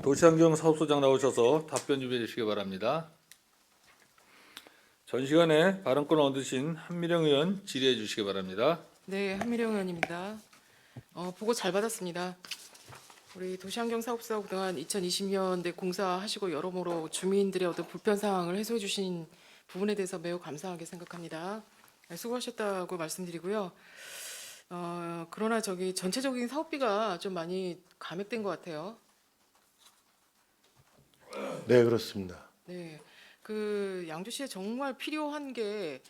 도시환경 사업소장 나오셔서 답변 준비해 주시기 바랍니다. 전 시간에 발언권을 얻으신 한미령 의원 질의해 주시기 바랍니다. 네, 한미령 의원입니다. 보고 잘 받았습니다. 우리 도시환경사업사 그동안 2020년대 공사하시고 여러모로 주민들의 어떤 불편 사항을 해소해 주신 부분에 대해서 매우 감사하게 생각합니다. 수고하셨다고 말씀드리고요. 그러나 전체적인 사업비가 좀 많이 감액된 것 같아요. 네, 그렇습니다. 네, 그 양주시에 정말 필요한 게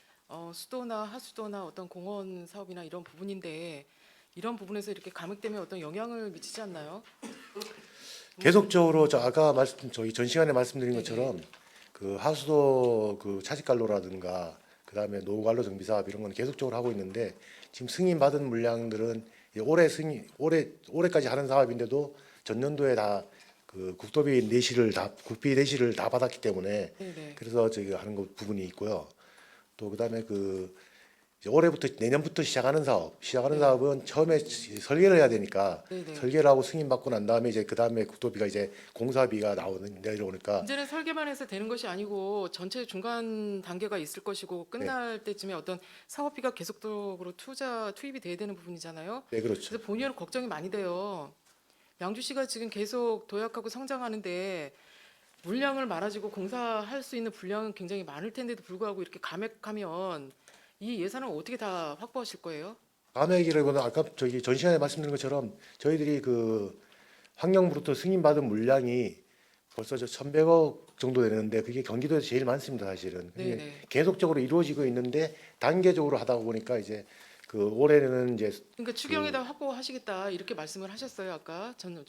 수도나 하수도나 어떤 공원 사업이나 이런 부분인데 이런 부분에서 이렇게 감액되면 어떤 영향을 미치지 않나요? 계속적으로 저희 전 시간에 말씀드린 네네. 것처럼 그 하수도 그 차직관로라든가 그다음에 노후관로 정비 사업 이런 건 계속적으로 하고 있는데 지금 승인 받은 물량들은 이제 올해까지 하는 사업인데도 전년도에 다 그 국비 내시를 다 받았기 때문에 네네. 그래서 저희가 하는 것 부분이 있고요. 또 그다음에 그 이제 올해부터 내년부터 시작하는 사업은 처음에 설계를 해야 되니까 네네. 설계를 하고 승인 받고 난 다음에 이제 그 다음에 국도비가 이제 공사비가 내려오니까 이제는 설계만 해서 되는 것이 아니고 전체 중간 단계가 있을 것이고 끝날 때쯤에 어떤 사업비가 계속적으로 투입이 돼야 되는 부분이잖아요. 네, 그렇죠. 그래서 본의원 걱정이 많이 돼요. 양주시가 지금 계속 도약하고 성장하는데 물량을 많아지고 공사할 수 있는 분량은 굉장히 많을 텐데도 불구하고 이렇게 감액하면 이 예산을 어떻게 다 확보하실 거예요? 감액이라고는 아까 저기 전 시간에 말씀드린 것처럼 저희들이 그 환경부로부터 승인 받은 물량이 벌써 1,100억 정도 되는데 그게 경기도에서 제일 많습니다, 사실은. 그게 네네. 계속적으로 이루어지고 있는데 단계적으로 하다 보니까 이제 그 올해는 이제 그러니까 추경에다 확보하시겠다 이렇게 말씀을 하셨어요. 아까 좀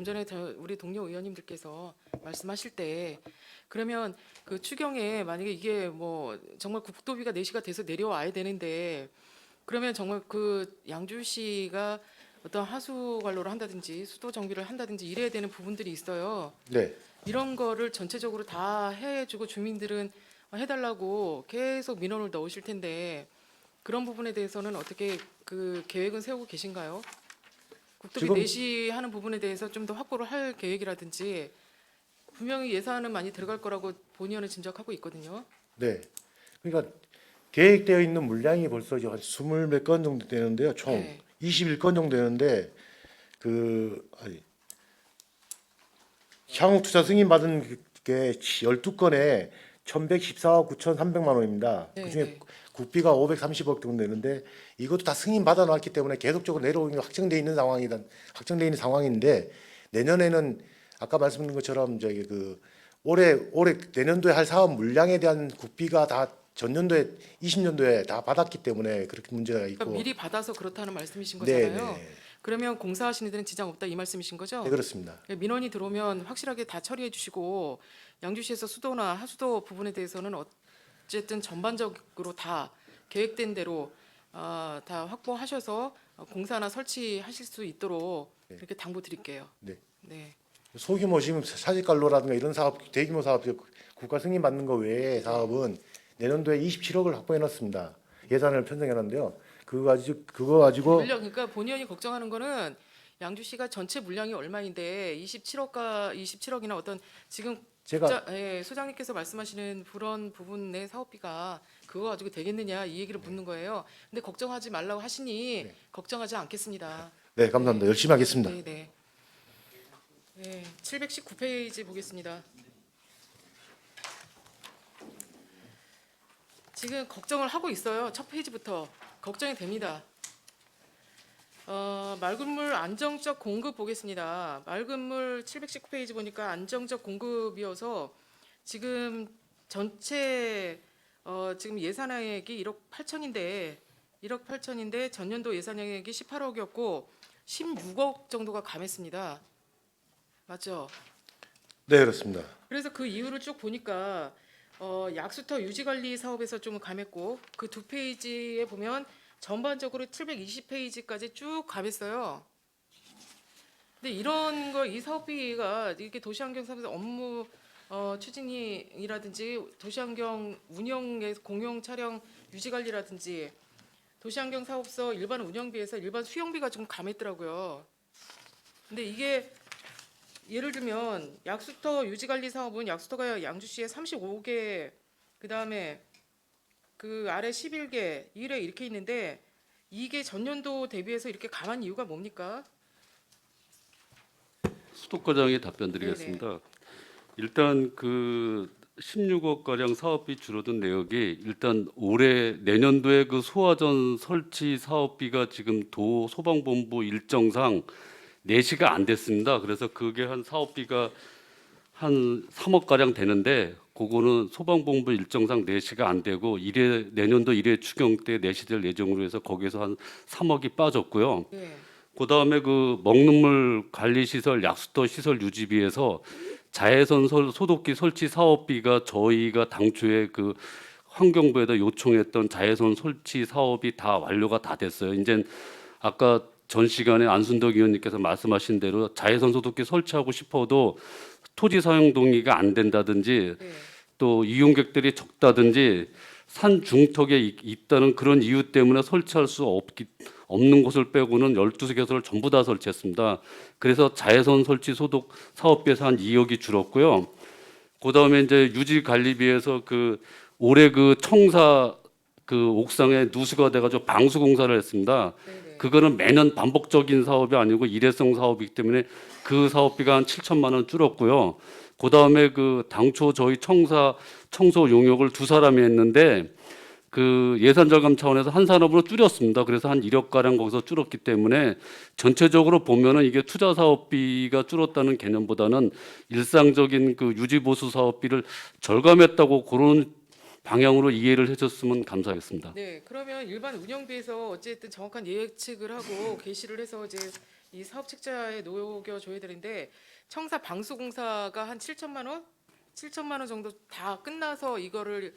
전에 우리 동료 의원님들께서 말씀하실 때 그러면 그 추경에 만약에 이게 뭐 정말 국도비가 내시가 돼서 내려와야 되는데 그러면 정말 그 양주시가 어떤 하수 관로를 한다든지 수도 정비를 한다든지 이래야 되는 부분들이 있어요. 네. 이런 거를 전체적으로 다 해주고 주민들은 해달라고 계속 민원을 넣으실 텐데 그런 부분에 대해서는 어떻게 그 계획은 세우고 계신가요? 국토비 지금 내시하는 부분에 대해서 좀 더 확보를 할 계획이라든지 분명히 예산은 많이 들어갈 거라고 본의원은 짐작하고 있거든요. 네. 그러니까 계획되어 있는 물량이 벌써 이제 한 20 몇 건 정도 되는데요. 총 네. 21건 정도 되는데 향후 투자 승인 받은 게 12건에 1,114억 9,300만 원입니다. 네, 그중에 네. 국비가 530억 정도 되는데 이것도 다 승인 받아 놨기 때문에 계속적으로 내려오는 게 확정돼 있는 상황인데 내년에는 아까 말씀드린 것처럼 저기 그 올해 내년도에 할 사업 물량에 대한 국비가 다 전년도에 20년도에 다 받았기 때문에 그렇게 문제가 그러니까 있고 미리 받아서 그렇다는 말씀이신 네, 거잖아요. 네. 그러면 공사하시는 데는 지장 없다 이 말씀이신 네, 거죠? 그렇습니다. 민원이 들어오면 확실하게 다 처리해 주시고 양주시에서 수도나 하수도 부분에 대해서는 어쨌든 전반적으로 다 계획된 대로 다 확보하셔서 공사나 설치하실 수 있도록 이렇게 당부 드릴게요. 네. 네. 소규모 지금 사직관로라든가 이런 사업, 대규모 사업, 국가 승인 받는 거 외에 사업은 내년도에 27억을 확보해 놨습니다. 예산을 편성해 놨는데요. 그거 가지고 물량 그러니까 본의원이 걱정하는 거는 양주시가 전체 물량이 얼마인데 27억이나 어떤 지금 소장님께서 말씀하시는 그런 부분의 사업비가 그거 가지고 되겠느냐 이 얘기를 묻는 거예요. 근데 걱정하지 말라고 하시니 네. 걱정하지 않겠습니다. 네, 감사합니다. 열심히 하겠습니다. 네, 네. 네, 719페이지 보겠습니다. 지금 걱정을 하고 있어요. 첫 페이지부터 걱정이 됩니다. 맑은 물 안정적 공급 보겠습니다. 맑은 물 719페이지 보니까 안정적 공급이어서 지금 전체 지금 예산액이 1억 8천인데 전년도 예산액이 18억이었고 16억 정도가 감했습니다. 맞죠? 네, 그렇습니다. 그래서 그 이유를 쭉 보니까 약수터 유지관리 사업에서 좀 감했고 그 두 페이지에 보면 전반적으로 720페이지까지 쭉 감했어요. 근데 이런 거 이 사업비가 이게 도시환경 사업에서 업무 추진이라든지 도시환경 운영의 공용 차량 유지관리라든지 도시환경 사업서 일반 운영비에서 일반 수용비가 좀 감했더라고요. 근데 이게 예를 들면 약수터 유지관리 사업은 약수터가 양주시에 35개, 그 다음에 그 아래 11개, 이렇게 있는데 이게 전년도 대비해서 이렇게 감한 이유가 뭡니까? 수도과장에 답변드리겠습니다. 일단 그 16억 가량 사업비 줄어든 내역이 일단 올해 내년도에 그 소화전 설치 사업비가 지금 도 소방본부 일정상 내시가 안 됐습니다. 그래서 그게 한 사업비가 한 3억 가량 되는데 그거는 소방본부 일정상 내시가 안 되고 내년도 1회 추경 때 내시될 예정으로 해서 거기에서 한 3억이 빠졌고요. 네. 그다음에 그 먹는물 관리 시설 약수터 시설 유지비에서 자외선 소독기 설치 사업비가 저희가 당초에 그 환경부에다 요청했던 자외선 설치 사업이 다 완료가 다 됐어요. 이제 아까 전 시간에 안순덕 의원님께서 말씀하신 대로 자외선 소독기 설치하고 싶어도 토지 사용 동의가 안 된다든지 네. 또 이용객들이 적다든지 산 중턱에 있다는 그런 이유 때문에 설치할 수 없는 곳을 빼고는 12개소를 전부 다 설치했습니다. 그래서 자외선 설치 소독 사업비에서 한 2억이 줄었고요. 그다음에 이제 유지 관리비에서 그 올해 그 청사 그 옥상에 누수가 돼가지고 방수 공사를 했습니다. 네네. 그거는 매년 반복적인 사업이 아니고 일회성 사업이기 때문에 그 사업비가 한 7천만 원 줄었고요. 그다음에 그 당초 저희 청소 용역을 두 사람이 했는데 그 예산 절감 차원에서 한 산업으로 줄였습니다. 그래서 한 1억 가량 거기서 줄었기 때문에 전체적으로 보면은 이게 투자 사업비가 줄었다는 개념보다는 일상적인 그 유지 보수 사업비를 절감했다고 그런 방향으로 이해를 해줬으면 감사하겠습니다. 네, 그러면 일반 운영비에서 어쨌든 정확한 예측을 하고 게시를 해서 이제 이 사업 책자에 녹여줘야 되는데 청사 방수공사가 한 7천만 원? 7천만 원 정도 다 끝나서 이거를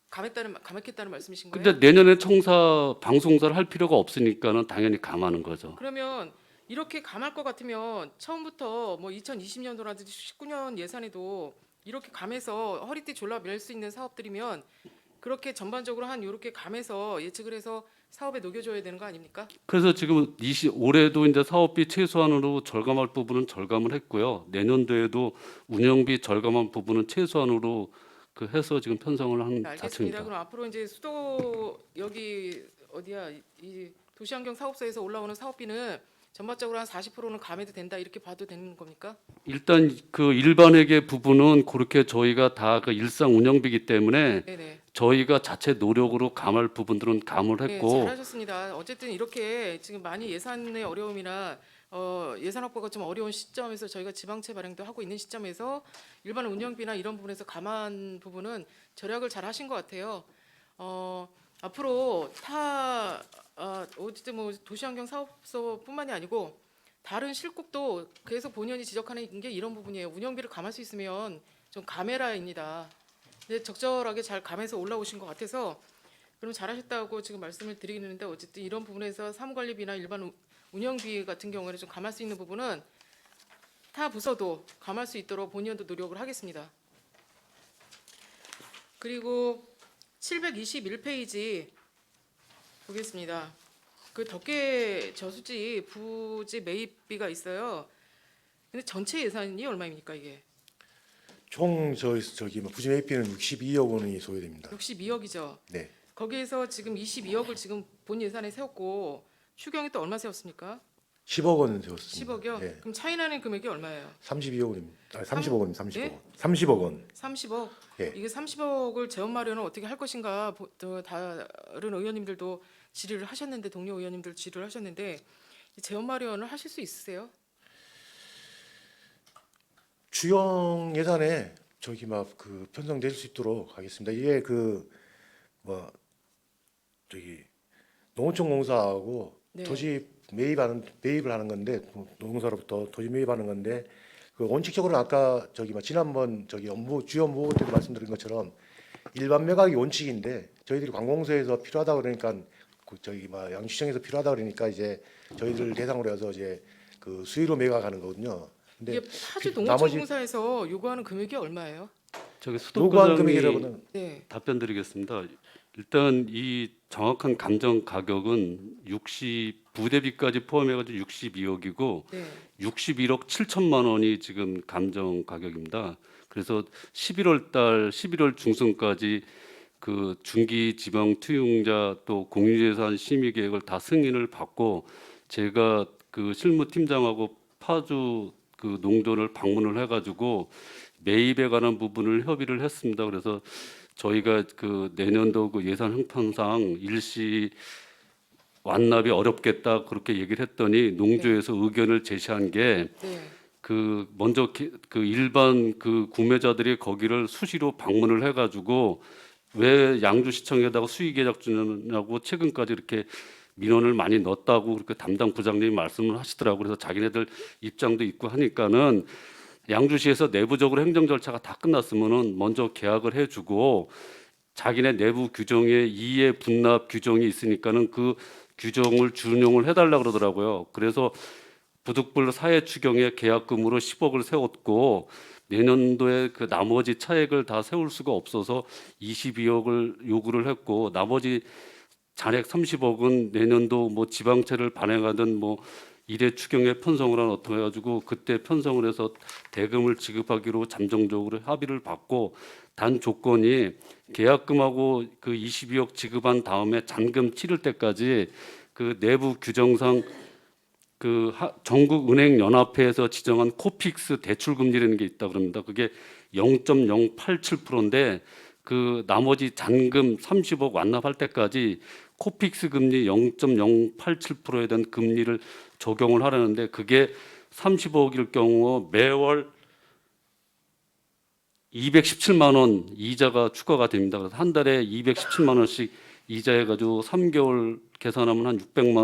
감액했다는 말씀이신 거예요? 근데 내년에 청사 방송사를 할 필요가 없으니까는 당연히 감하는 거죠. 그러면 이렇게 감할 것 같으면 처음부터 뭐 2020년도라든지 19년 예산에도 이렇게 감해서 허리띠 졸라 맬 수 있는 사업들이면 그렇게 전반적으로 한 이렇게 감해서 예측을 해서 사업에 녹여줘야 되는 거 아닙니까? 그래서 지금 올해도 이제 사업비 최소한으로 절감할 부분은 절감을 했고요. 내년도에도 운영비 절감한 부분은 최소한으로 그 해서 지금 편성을 한 네, 알겠습니다. 자체입니다. 그럼 앞으로 이제 수도 여기 어디야 이 도시환경 사업소에서 올라오는 사업비는 전반적으로 한 40%는 감해도 된다 이렇게 봐도 되는 겁니까? 일단 그 일반회계 부분은 그렇게 저희가 다 그 일상 운영비이기 때문에 네네. 저희가 자체 노력으로 감할 부분들은 감을 네, 했고 잘하셨습니다. 어쨌든 이렇게 지금 많이 예산의 어려움이나 예산 확보가 좀 어려운 시점에서 저희가 지방채 발행도 하고 있는 시점에서 일반 운영비나 이런 부분에서 감한 부분은 절약을 잘 하신 것 같아요. 앞으로 어쨌든 뭐 도시환경 사업소뿐만이 아니고 다른 실국도 계속 본연이 지적하는 게 이런 부분이에요. 운영비를 감할 수 있으면 좀 감해라입니다. 근데 적절하게 잘 감해서 올라오신 것 같아서 그럼 잘하셨다고 지금 말씀을 드리는데 어쨌든 이런 부분에서 사무관리비나 일반 운영비 같은 경우에는 좀 감할 수 있는 부분은 타 부서도 감할 수 있도록 본연도 노력을 하겠습니다. 그리고 721페이지 보겠습니다. 그 덕계 저수지 부지 매입비가 있어요. 근데 전체 예산이 얼마입니까 이게? 총 저기 뭐 부지 매입비는 62억 원이 소요됩니다. 62억이죠. 네. 거기에서 지금 22억을 지금 본 예산에 세웠고 추경에 또 얼마 세웠습니까? 10억 원 세웠습니다. 10억이요? 네. 그럼 차이 나는 금액이 얼마예요? 32억 원입니다. 아니, 30억 원, 30억 네? 원. 30억 원. 30억. 예. 이게 30억을 재원 마련을 어떻게 할 것인가 또 다른 의원님들도 질의를 하셨는데 동료 의원님들 질의를 하셨는데 이 재원 마련을 하실 수 있으세요? 추경 예산에 저기 막 그 편성될 수 있도록 하겠습니다. 이게 그 뭐 저기 농어촌 공사하고 네. 토지 매입을 하는 건데 농사로부터 토지 매입하는 건데 그 원칙적으로는 아까 저기 막 지난번 저기 주요 업무 보고 때도 말씀드린 것처럼 일반 매각이 원칙인데 저희들이 관공서에서 필요하다 그러니까 그 저기 막 양주시청에서 필요하다 그러니까 이제 저희들 대상으로 해서 이제 그 수의로 매각하는 거거든요. 근데 이게 파주 나머지 농어촌공사에서 요구하는 금액이 얼마예요? 저기 요구한 수도과장이 금액이라고는 네. 답변드리겠습니다. 일단 이 정확한 감정 가격은 60 부대비까지 포함해가지고 62억이고 네. 61억 7천만 원이 지금 감정 가격입니다. 그래서 11월 중순까지 그 중기 지방 투용자 또 공유재산 심의 계획을 다 승인을 받고 제가 그 실무팀장하고 파주 그 농촌을 방문을 해가지고 매입에 관한 부분을 협의를 했습니다. 그래서 저희가 그 내년도 그 예산 형편상 일시 완납이 어렵겠다 그렇게 얘기를 했더니 농조에서 의견을 제시한 게 네. 그 먼저 그 일반 그 구매자들이 거기를 수시로 방문을 해가지고 왜 양주시청에다가 수의계약 주냐고 최근까지 이렇게 민원을 많이 넣었다고 그렇게 담당 부장님이 말씀을 하시더라고요. 그래서 자기네들 입장도 있고 하니까는 양주시에서 내부적으로 행정 절차가 다 끝났으면은 먼저 계약을 해주고 자기네 내부 규정에 이해 분납 규정이 있으니까는 그 규정을 준용을 해달라 그러더라고요. 그래서 부득불 사회 추경에 계약금으로 10억을 세웠고 내년도에 그 나머지 차액을 다 세울 수가 없어서 22억을 요구를 했고 나머지 잔액 30억은 내년도 뭐 지방채를 발행하든 뭐 일회 추경에 편성을 한 어떻게 해가지고 그때 편성을 해서 대금을 지급하기로 잠정적으로 합의를 받고 단 조건이 계약금하고 그 22억 지급한 다음에 잔금 치를 때까지 그 내부 규정상 그 전국은행연합회에서 지정한 코픽스 대출금리라는 게 있다 그럽니다. 그게 0.087%인데 그 나머지 잔금 30억 완납할 때까지 코픽스 금리 0.087%에 대한 금리를 적용을 하려는데 그게 30억일 경우 매월 217만 원 이자가 추가가 됩니다. 그래서 한 달에 217만 원씩 이자해가지고 3개월 계산하면 한 600만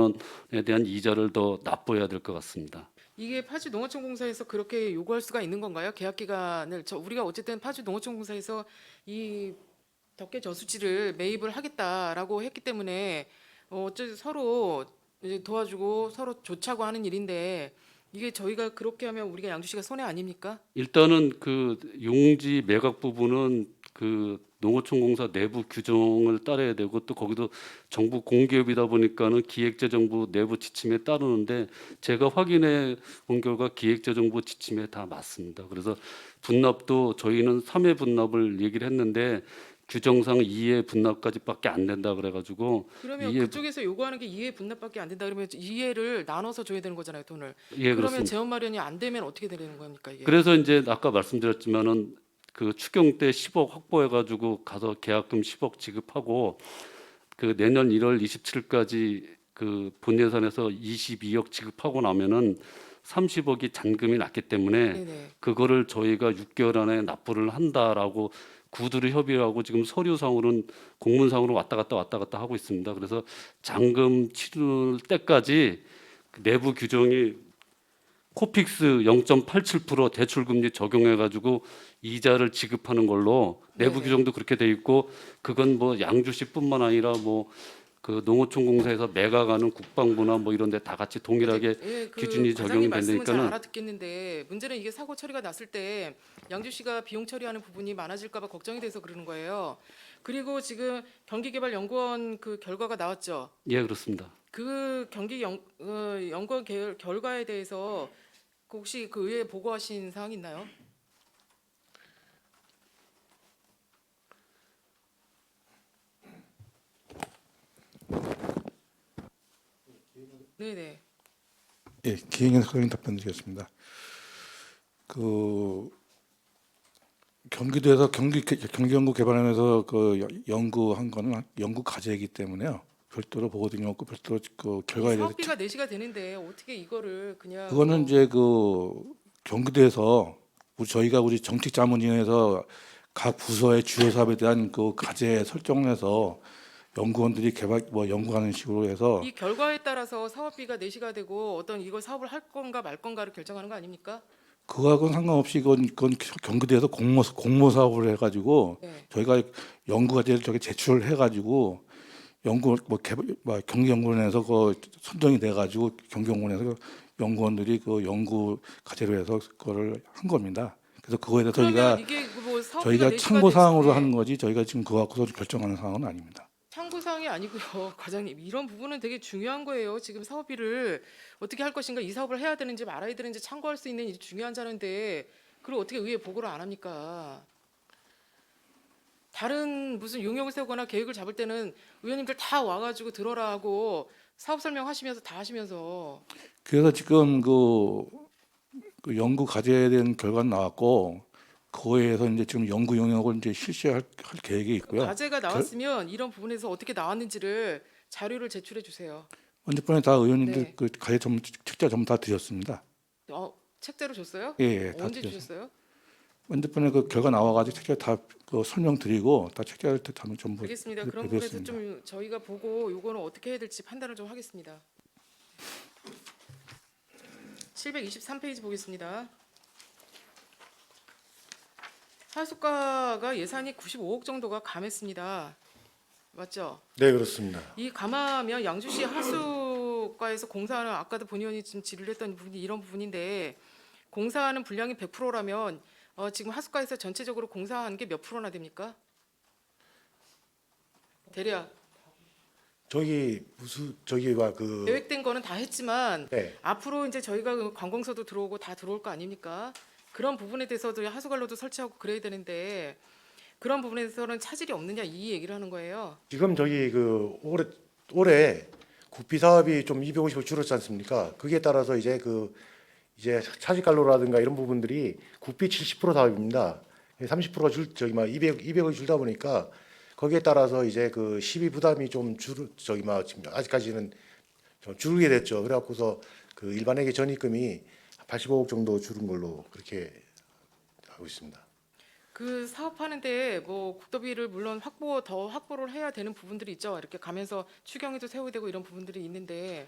원에 대한 이자를 더 납부해야 될 것 같습니다. 이게 파주 농어촌공사에서 그렇게 요구할 수가 있는 건가요? 계약 기간을 우리가 어쨌든 파주 농어촌공사에서 이 덕계 저수지를 매입을 하겠다라고 했기 때문에 어쨌든 서로 이제 도와주고 서로 좋자고 하는 일인데 이게 저희가 그렇게 하면 우리가 양주시가 손해 아닙니까? 일단은 그 용지 매각 부분은 그 농어촌공사 내부 규정을 따라야 되고 또 거기도 정부 공기업이다 보니까는 기획재정부 내부 지침에 따르는데 제가 확인해 본 결과 기획재정부 지침에 다 맞습니다. 그래서 분납도 저희는 3회 분납을 얘기를 했는데 규정상 2회 분납까지밖에 안 된다 그래가지고 그러면 이해- 그쪽에서 요구하는 게 2회 분납밖에 안 된다 그러면 2회를 나눠서 줘야 되는 거잖아요, 돈을. 예 그러면 그렇습니다. 재원 마련이 안 되면 어떻게 되는 겁니까, 이게? 그래서 이제 아까 말씀드렸지만은 그 추경 때 10억 확보해가지고 가서 계약금 10억 지급하고 그 내년 1월 27일까지 그 본 예산에서 22억 지급하고 나면은 30억이 잔금이 났기 때문에 네네. 그거를 저희가 6개월 안에 납부를 한다라고 구두를 협의하고 지금 서류상으로는 공문상으로 왔다 갔다 하고 있습니다. 그래서 잔금 치를 때까지 그 내부 규정이 코픽스 0.87% 대출금리 적용해가지고 이자를 지급하는 걸로 내부 네네. 규정도 그렇게 돼 있고 그건 뭐 양주시뿐만 아니라 뭐 그 농어촌공사에서 매각하는 국방부나 뭐 이런 데 다 같이 동일하게 예, 그 기준이 과장님 말씀은 잘 적용된다니까는 알아듣겠는데 문제는 이게 사고 처리가 났을 때 양주시가 비용 처리하는 부분이 많아질까 봐 걱정이 돼서 그러는 거예요. 그리고 지금 경기개발연구원 그 결과가 나왔죠. 예 그렇습니다. 그 연구원 결과에 대해서 그 혹시 그 의회에 보고하신 사항 있나요? 네네. 예, 기획연구원 답변드리겠습니다. 그 경기도에서 경기연구개발원에서 그 연구한 거는 연구 과제이기 때문에요. 별도로 보고 등이 없고 별도로 그 결과에 대해서 사업비가 내시가 되는데 어떻게 이거를 그냥 그거는 뭐- 이제 그 경기도에서 저희가 우리 정책자문위원회에서 각 부서의 주요 사업에 대한 그 과제 설정을 해서 연구원들이 연구하는 식으로 해서 이 결과에 따라서 사업비가 내시가 되고 어떤 이걸 사업을 할 건가 말 건가를 결정하는 거 아닙니까? 그거하고는 상관없이 그건 경기도에서 공모 사업을 해가지고 네. 저희가 연구 과제를 저기 제출을 해가지고 경기연구원에서 그 선정이 돼가지고 경기연구원에서 연구원들이 그 연구 과제로 해서 그거를 한 겁니다. 그래서 그거에 대해서 그러면 저희가 이게 뭐 사업비가 저희가 내시가 참고 사항으로 됐을 때 하는 거지 저희가 지금 그거 갖고서 결정하는 사항은 아닙니다. 참고사항이 아니고요. 과장님, 이런 부분은 되게 중요한 거예요. 지금 사업비를 어떻게 할 것인가, 이 사업을 해야 되는지 말아야 되는지 참고할 수 있는 이 중요한 자료인데 그걸 어떻게 의회 보고를 안 합니까? 다른 무슨 용역을 세우거나 계획을 잡을 때는 의원님들 다 와가지고 들어라 하고 사업 설명하시면서 다 하시면서. 그래서 지금 그 연구 과제에 대한 결과는 나왔고 그거에서 이제 지금 연구 영역을 이제 실시할 계획이 있고요. 과제가 나왔으면 이런 부분에서 어떻게 나왔는지를 자료를 제출해 주세요. 언제번에 다 의원님들 네. 그 과제 책자 전부 다 드렸습니다. 책자로 줬어요? 예, 예, 다 언제 드렸어요. 주셨어요? 언제번에 그 결과 나와가지고 책자 다 그 설명드리고 다 책자를 다 전부 알겠습니다. 그런 배배했습니다. 부분에서 좀 저희가 보고 요거는 어떻게 해야 될지 판단을 좀 하겠습니다. 723페이지 보겠습니다. 하수가가 예산이 95억 정도가 감했습니다. 맞죠? 네, 그렇습니다. 이 감하면 양주시 하수과에서 공사하는, 아까도 본 의원이 지금 질의를 했던 부분이 이런 부분인데, 공사하는 분량이 100%라면 지금 하수과에서 전체적으로 공사한 게 몇 프로나 됩니까? 대략 저기가 그 계획된 거는 다 했지만 네. 앞으로 이제 저희가 그 관공서도 들어오고 다 들어올 거 아닙니까? 그런 부분에 대해서도 하수관로도 설치하고 그래야 되는데 그런 부분에서는 차질이 없느냐, 이 얘기를 하는 거예요. 지금 저기 그 올해 국비 사업이 좀 250을 줄었지 않습니까? 거기에 따라서 이제 이제 차질관로라든가 이런 부분들이 국비 70% 사업입니다. 30%가 저기 막 200을 줄다 보니까 거기에 따라서 이제 그 시비 부담이 좀 지금 아직까지는 좀 줄게 됐죠. 그래갖고서 그 일반회계 전입금이 85억 정도 줄은 걸로 그렇게 하고 있습니다. 그 사업하는데 뭐 국도비를 물론 더 확보를 해야 되는 부분들이 있죠. 이렇게 가면서 추경에도 세워야 되고 이런 부분들이 있는데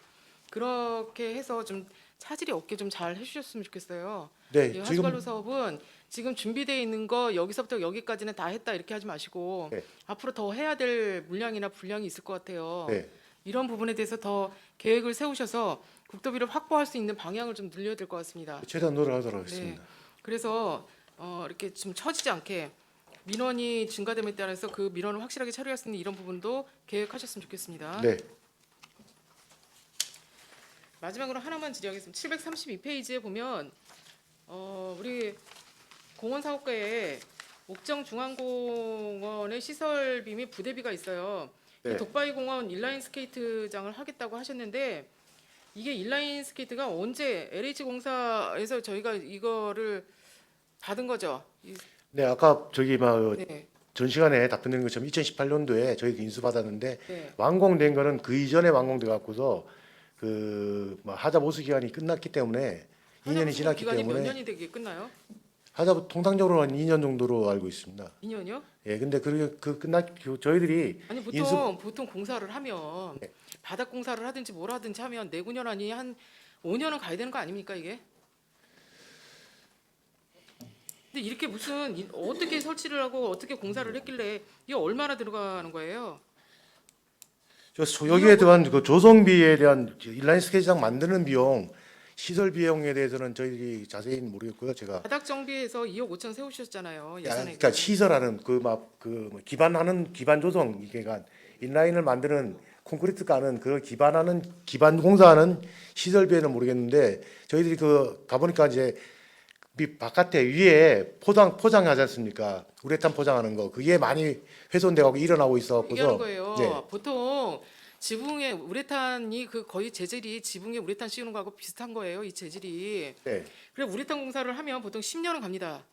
그렇게 해서 좀 차질이 없게 좀 잘 해주셨으면 좋겠어요. 네, 이 지금 하수관로 사업은 지금 준비되어 있는 거 여기서부터 여기까지는 다 했다 이렇게 하지 마시고 네. 앞으로 더 해야 될 물량이나 분량이 있을 것 같아요. 네, 이런 부분에 대해서 더 계획을 세우셔서 국도비를 확보할 수 있는 방향을 좀 늘려야 될 것 같습니다. 최대한 노력하도록 하겠습니다. 그래서 이렇게 좀 처지지 않게 민원이 증가됨에 따라서 그 민원을 확실하게 처리할 수 있는 이런 부분도 계획하셨으면 좋겠습니다. 네, 마지막으로 하나만 질의하겠습니다. 732페이지에 보면 우리 공원 사업과에 옥정 중앙공원의 시설비 및 부대비가 있어요. 네. 이 독바이 공원 인라인 스케이트장을 하겠다고 하셨는데 이게 인라인 스케이트가 언제 LH 공사에서 저희가 이거를 받은 거죠? 네, 아까 저기 막 네, 전 시간에 답변드린 것처럼 2018년도에 저희가 인수받았는데 네. 완공된 거는 그 이전에 완공돼 갖고서 그뭐 하자 보수 기간이 끝났기 때문에 2년이 지났기 기간이 몇 때문에 년이 되게 끝나요? 하자 통상적으로는 2년 정도로 알고 있습니다. 2년이요? 예, 근데 저희들이 아니 보통 공사를 하면 네. 바닥 공사를 하든지 뭘 하든지 하면 내구년 아니 한 5년은 가야 되는 거 아닙니까 이게? 근데 이렇게 무슨 어떻게 설치를 하고 어떻게 공사를 했길래 이게 얼마나 들어가는 거예요? 여기에 대한 그 조성비에 대한 인라인 스케이트장 만드는 비용, 시설 비용에 대해서는 저희들이 자세히 모르겠고요. 제가 바닥 정비해서 2억 5천 세우셨잖아요. 예산에. 그러니까 시설하는 그 기반하는 기반 조성 이게가 인라인을 만드는 콘크리트 까는 그 기반 공사하는 시설비에는 모르겠는데 저희들이 그 가보니까 이제 바깥에 위에 포장하지 않습니까? 우레탄 포장하는 거 그게 많이 훼손돼 갖고 일어나고 있어 얘기하는 갖고서 거예요. 네. 보통 지붕에 우레탄이 그 거의 재질이 지붕에 우레탄 씌우는 거하고 비슷한 거예요. 이 재질이. 네. 그래 우레탄 공사를 하면 보통 10년은 갑니다.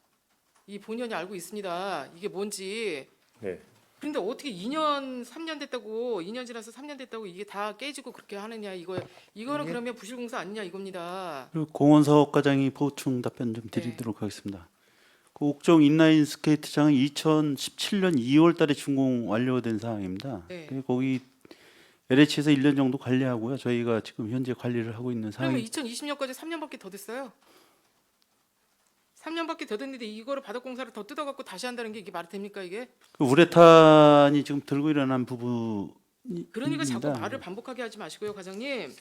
이 본연이 알고 있습니다. 이게 뭔지. 네. 그런데 어떻게 2년, 3년 됐다고 2년 지나서 3년 됐다고 이게 다 깨지고 그렇게 하느냐 이거는 이게- 그러면 부실 공사 아니냐 이겁니다. 그리고 공원사업과장이 보충 답변 좀 드리도록 하겠습니다. 그 옥정 인라인 스케이트장은 2017년 2월달에 준공 완료된 상황입니다. 네. 그리고 거기 LH에서 1년 정도 관리하고요. 저희가 지금 현재 관리를 하고 있는 그러면 상황이. 2020년까지 3년밖에 더 됐어요. 3년밖에 더 됐는데 이거를 바닥 공사를 더 뜯어갖고 다시 한다는 게 이게 말이 됩니까 이게? 그 우레탄이 지금 들고 일어난 부분. 그러니까 자꾸 말을 반복하게 하지 마시고요, 과장님.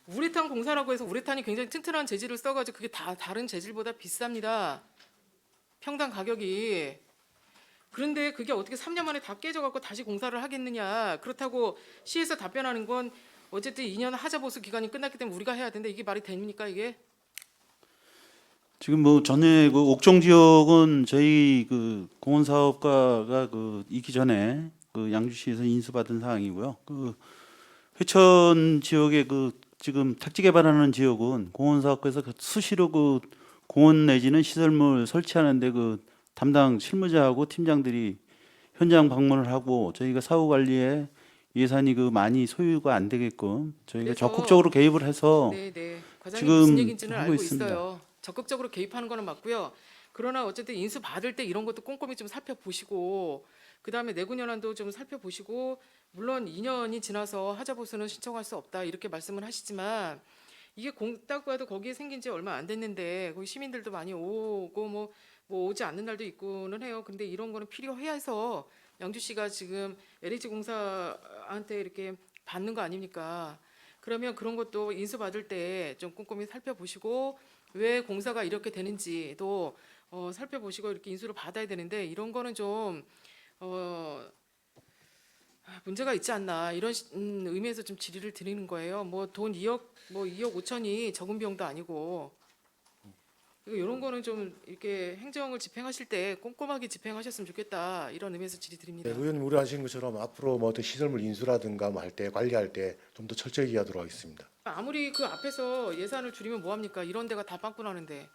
우레탄 공사라고 해서 우레탄이 굉장히 튼튼한 재질을 써가지고 그게 다 다른 재질보다 비쌉니다. 평당 가격이. 그런데 그게 어떻게 3년 만에 다 깨져갖고 다시 공사를 하겠느냐. 그렇다고 시에서 답변하는 건 어쨌든 2년 하자보수 기간이 끝났기 때문에 우리가 해야 되는데 이게 말이 됩니까 이게? 지금 뭐 전에 그 옥정 지역은 저희 그 공원 사업가가 그 있기 전에 그 양주시에서 인수받은 사항이고요. 그 회천 지역에 그 지금 택지 개발하는 지역은 공원 사업가에서 그 수시로 그 공원 내지는 시설물 설치하는데 그 담당 실무자하고 팀장들이 현장 방문을 하고 저희가 사후 관리에 예산이 그 많이 소요가 안 되게끔 저희가 그래서- 적극적으로 개입을 해서 네네. 과장님 지금 무슨 얘기인지는 하고 알고 있습니다. 있어요. 적극적으로 개입하는 거는 맞고요. 그러나 어쨌든 인수 받을 때 이런 것도 꼼꼼히 좀 살펴보시고 그다음에 내군 연한도 좀 살펴보시고 물론 2년이 지나서 하자보수는 신청할 수 없다 이렇게 말씀을 하시지만 이게 딱 봐도 거기에 생긴 지 얼마 안 됐는데 거기 시민들도 많이 오고 뭐 오지 않는 날도 있고는 해요. 근데 이런 거는 필요해서 양주시가 지금 LH 공사한테 이렇게 받는 거 아닙니까? 그러면 그런 것도 인수 받을 때 좀 꼼꼼히 살펴보시고 왜 공사가 이렇게 되는지도 살펴보시고 이렇게 인수를 받아야 되는데 이런 거는 좀 문제가 있지 않나 이런 의미에서 좀 질의를 드리는 거예요. 뭐 돈 2억 5천이 적은 비용도 아니고 이런 거는 좀 이렇게 행정을 집행하실 때 꼼꼼하게 집행하셨으면 좋겠다 이런 의미에서 질의드립니다. 네, 의원님 우려하시는 것처럼 앞으로 뭐 어떤 시설물 인수라든가 뭐 할 때 관리할 때 좀 더 철저히 하도록 하겠습니다. 아무리 그 앞에서 예산을 줄이면 뭐합니까? 이런 데가 다 빵꾸나는데.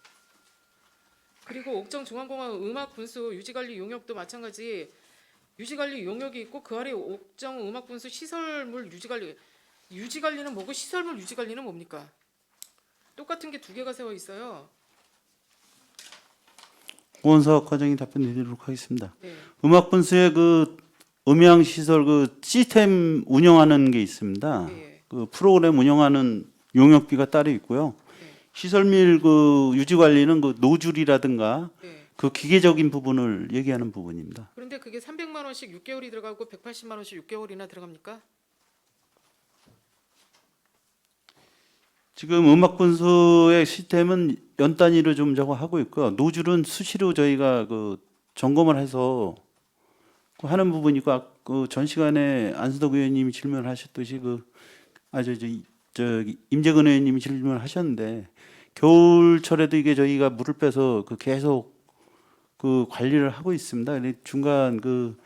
그리고 옥정 중앙공원 음악 분수 유지관리 용역도 마찬가지 유지관리 용역이 있고 그 아래 옥정 음악 분수 시설물 유지관리는 뭐고 시설물 유지관리는 뭡니까? 똑같은 게 두 개가 세워 있어요. 공원 사업 과정이 답변드리도록 하겠습니다. 네. 음악 분수에 그 음향 시설 그 시스템 운영하는 게 있습니다. 예. 그 프로그램 운영하는 용역비가 따로 있고요. 네. 시설물 그 유지 관리는 그 노즐이라든가 네. 그 기계적인 부분을 얘기하는 부분입니다. 그런데 그게 300만 원씩 6개월이 들어가고 180만 원씩 6개월이나 들어갑니까? 지금 음악 분수의 시스템은 연 단위로 좀 저거 하고 있고요. 노즐은 수시로 저희가 그 점검을 해서 그 하는 부분이고 그 전 시간에 안수덕 의원님이 질문하셨듯이 임재근 의원님이 질문을 하셨는데 겨울철에도 이게 저희가 물을 빼서 그 계속 그 관리를 하고 있습니다. 근데 중간 그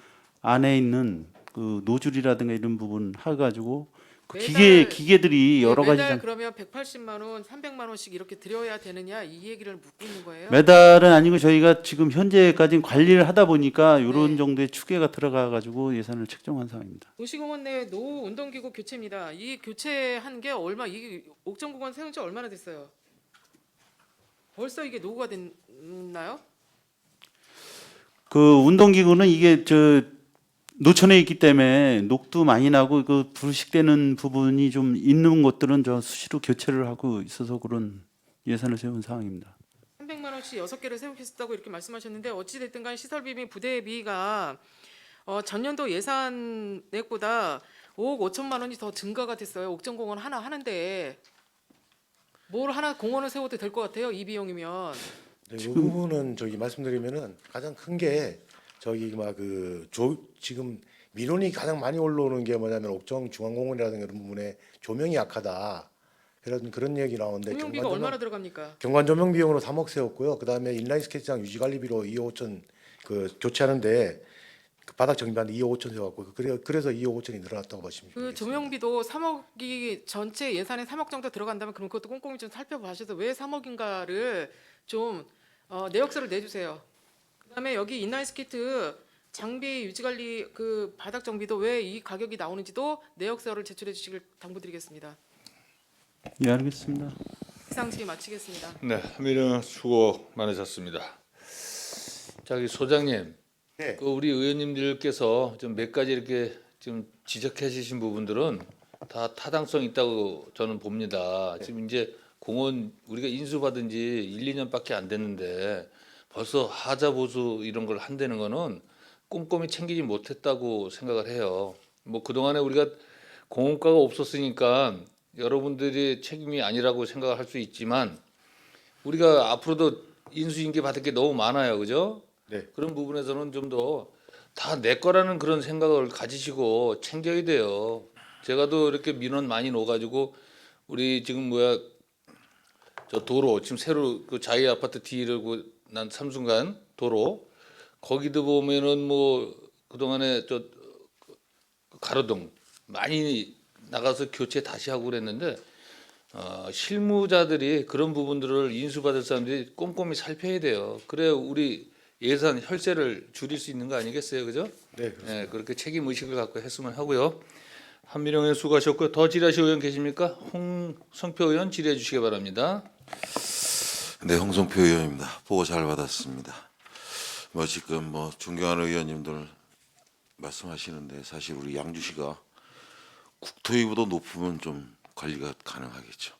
안에 있는 그 노즐이라든가 이런 부분 해가지고 그 매달- 기계들이 여러 가지 매달 그러면 180만 원, 300만 원씩 이렇게 들여야 되느냐 이 얘기를 묻고 있는 거예요. 매달은 아니고 저희가 지금 현재까지 관리를 하다 보니까 이런 네. 정도의 추계가 들어가 가지고 예산을 책정한 상황입니다. 도시공원 내 노후 운동기구 교체입니다. 이 교체한 게 이게 옥정공원 세운 지 얼마나 됐어요? 벌써 이게 노후가 됐나요? 그 운동기구는 이게 노천에 있기 때문에 녹도 많이 나고 그 불식되는 부분이 좀 있는 것들은 저 수시로 교체를 하고 있어서 그런 예산을 세운 상황입니다. 300만 원씩 6개를 세우겠다고 이렇게 말씀하셨는데 어찌 됐든 간 시설비 및 부대비가 전년도 예산액보다 5억 5천만 원이 더 증가가 됐어요. 옥정공원 하나 하는데 뭘 하나 공원을 세워도 될 것 같아요. 이 비용이면. 네, 이 부분은 말씀드리면은 가장 큰 게 지금 민원이 가장 많이 올라오는 게 뭐냐면 옥정 중앙공원이라든가 이런 부분에 조명이 약하다. 그런 얘기 나오는데 조명비가 얼마나 들어갑니까? 경관 조명 비용으로 3억 세웠고요. 그다음에 인라인 스케이트장 유지 관리비로 2억 5천 그 교체하는데 그 바닥 정비하는데 2억 5천 세웠고 그래서 2억 5천이 늘어났다고 보시면 그 되겠습니다. 조명비도 3억이 전체 예산에 3억 정도 들어간다면 그럼 그것도 꼼꼼히 좀 살펴보셔서 왜 3억인가를 좀 내역서를 내주세요. 그다음에 여기 인라인 스케이트 장비 유지관리 그 바닥 정비도 왜 이 가격이 나오는지도 내역서를 제출해 주시길 당부드리겠습니다. 예, 알겠습니다. 이상 질의 마치겠습니다. 네, 한미령 수고 많으셨습니다. 저기 소장님, 네. 그 우리 의원님들께서 좀 몇 가지 이렇게 좀 지적해 주신 부분들은 다 타당성 있다고 저는 봅니다. 지금 이제 공원 우리가 인수받은 지 1, 2년밖에 안 됐는데 벌써 하자 보수 이런 걸 한다는 거는 꼼꼼히 챙기지 못했다고 생각을 해요. 뭐 그동안에 우리가 공원가가 없었으니까 여러분들의 책임이 아니라고 생각을 할 수 있지만 우리가 앞으로도 인수인계 받을 게 너무 많아요. 그죠? 네. 그런 부분에서는 좀 더 다 내 거라는 그런 생각을 가지시고 챙겨야 돼요. 제가도 이렇게 민원 많이 넣어가지고 우리 지금 저 도로 지금 새로 그 자이 아파트 뒤를 난 삼순간 도로 거기도 보면은 뭐 그동안에 저 가로등 많이 나가서 교체 다시 하고 그랬는데 실무자들이 그런 부분들을 인수받을 사람들이 꼼꼼히 살펴야 돼요. 그래야 우리 예산 혈세를 줄일 수 있는 거 아니겠어요, 그죠? 네, 그렇습니다. 네, 그렇게 책임 의식을 갖고 했으면 하고요. 한민영 의원 수고하셨고요. 더 질의하실 의원 계십니까? 홍성표 의원 질의해 주시기 바랍니다. 네, 홍성표 의원입니다. 보고 잘 받았습니다. 지금 존경하는 의원님들 말씀하시는데 사실 우리 양주시가 국토위보다 높으면 좀 관리가 가능하겠죠.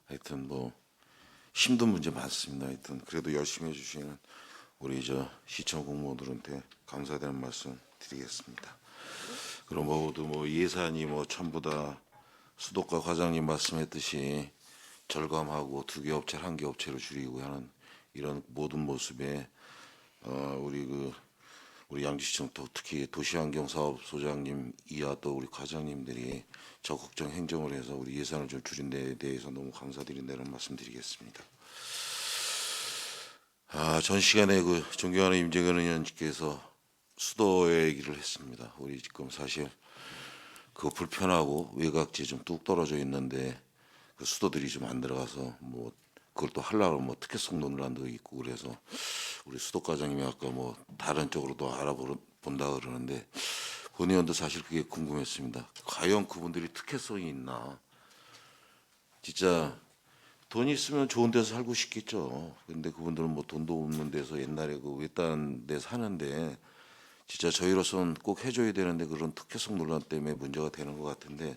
하여튼 힘든 문제 많습니다. 하여튼 그래도 열심히 해주시는 우리 시청 공무원들한테 감사드리는 말씀 드리겠습니다. 그럼 모두 예산이 전부 다 수도과 과장님 말씀했듯이 절감하고 2개 업체를 1개 업체로 줄이고 하는 이런 모든 모습에 우리 양주시청 특히 도시환경사업소장님 이하 또 우리 과장님들이 적극적 행정을 해서 우리 예산을 좀 줄인 데 대해서 너무 감사드린다는 말씀드리겠습니다. 전 시간에 존경하는 임재근 의원님께서 수도 얘기를 했습니다. 우리 지금 사실 불편하고 외곽지에 좀 뚝 떨어져 있는데 그 수도들이 좀 안 들어가서 그걸 또 하려고 특혜성 논란도 있고 그래서 우리 수도 과장님이 아까 다른 쪽으로도 알아본다 그러는데 본 의원도 사실 그게 궁금했습니다. 과연 그분들이 특혜성이 있나? 진짜 돈이 있으면 좋은 데서 살고 싶겠죠. 근데 그분들은 돈도 없는 데서 옛날에 외딴 데 사는데 진짜 저희로서는 꼭 해줘야 되는데 그런 특혜성 논란 때문에 문제가 되는 것 같은데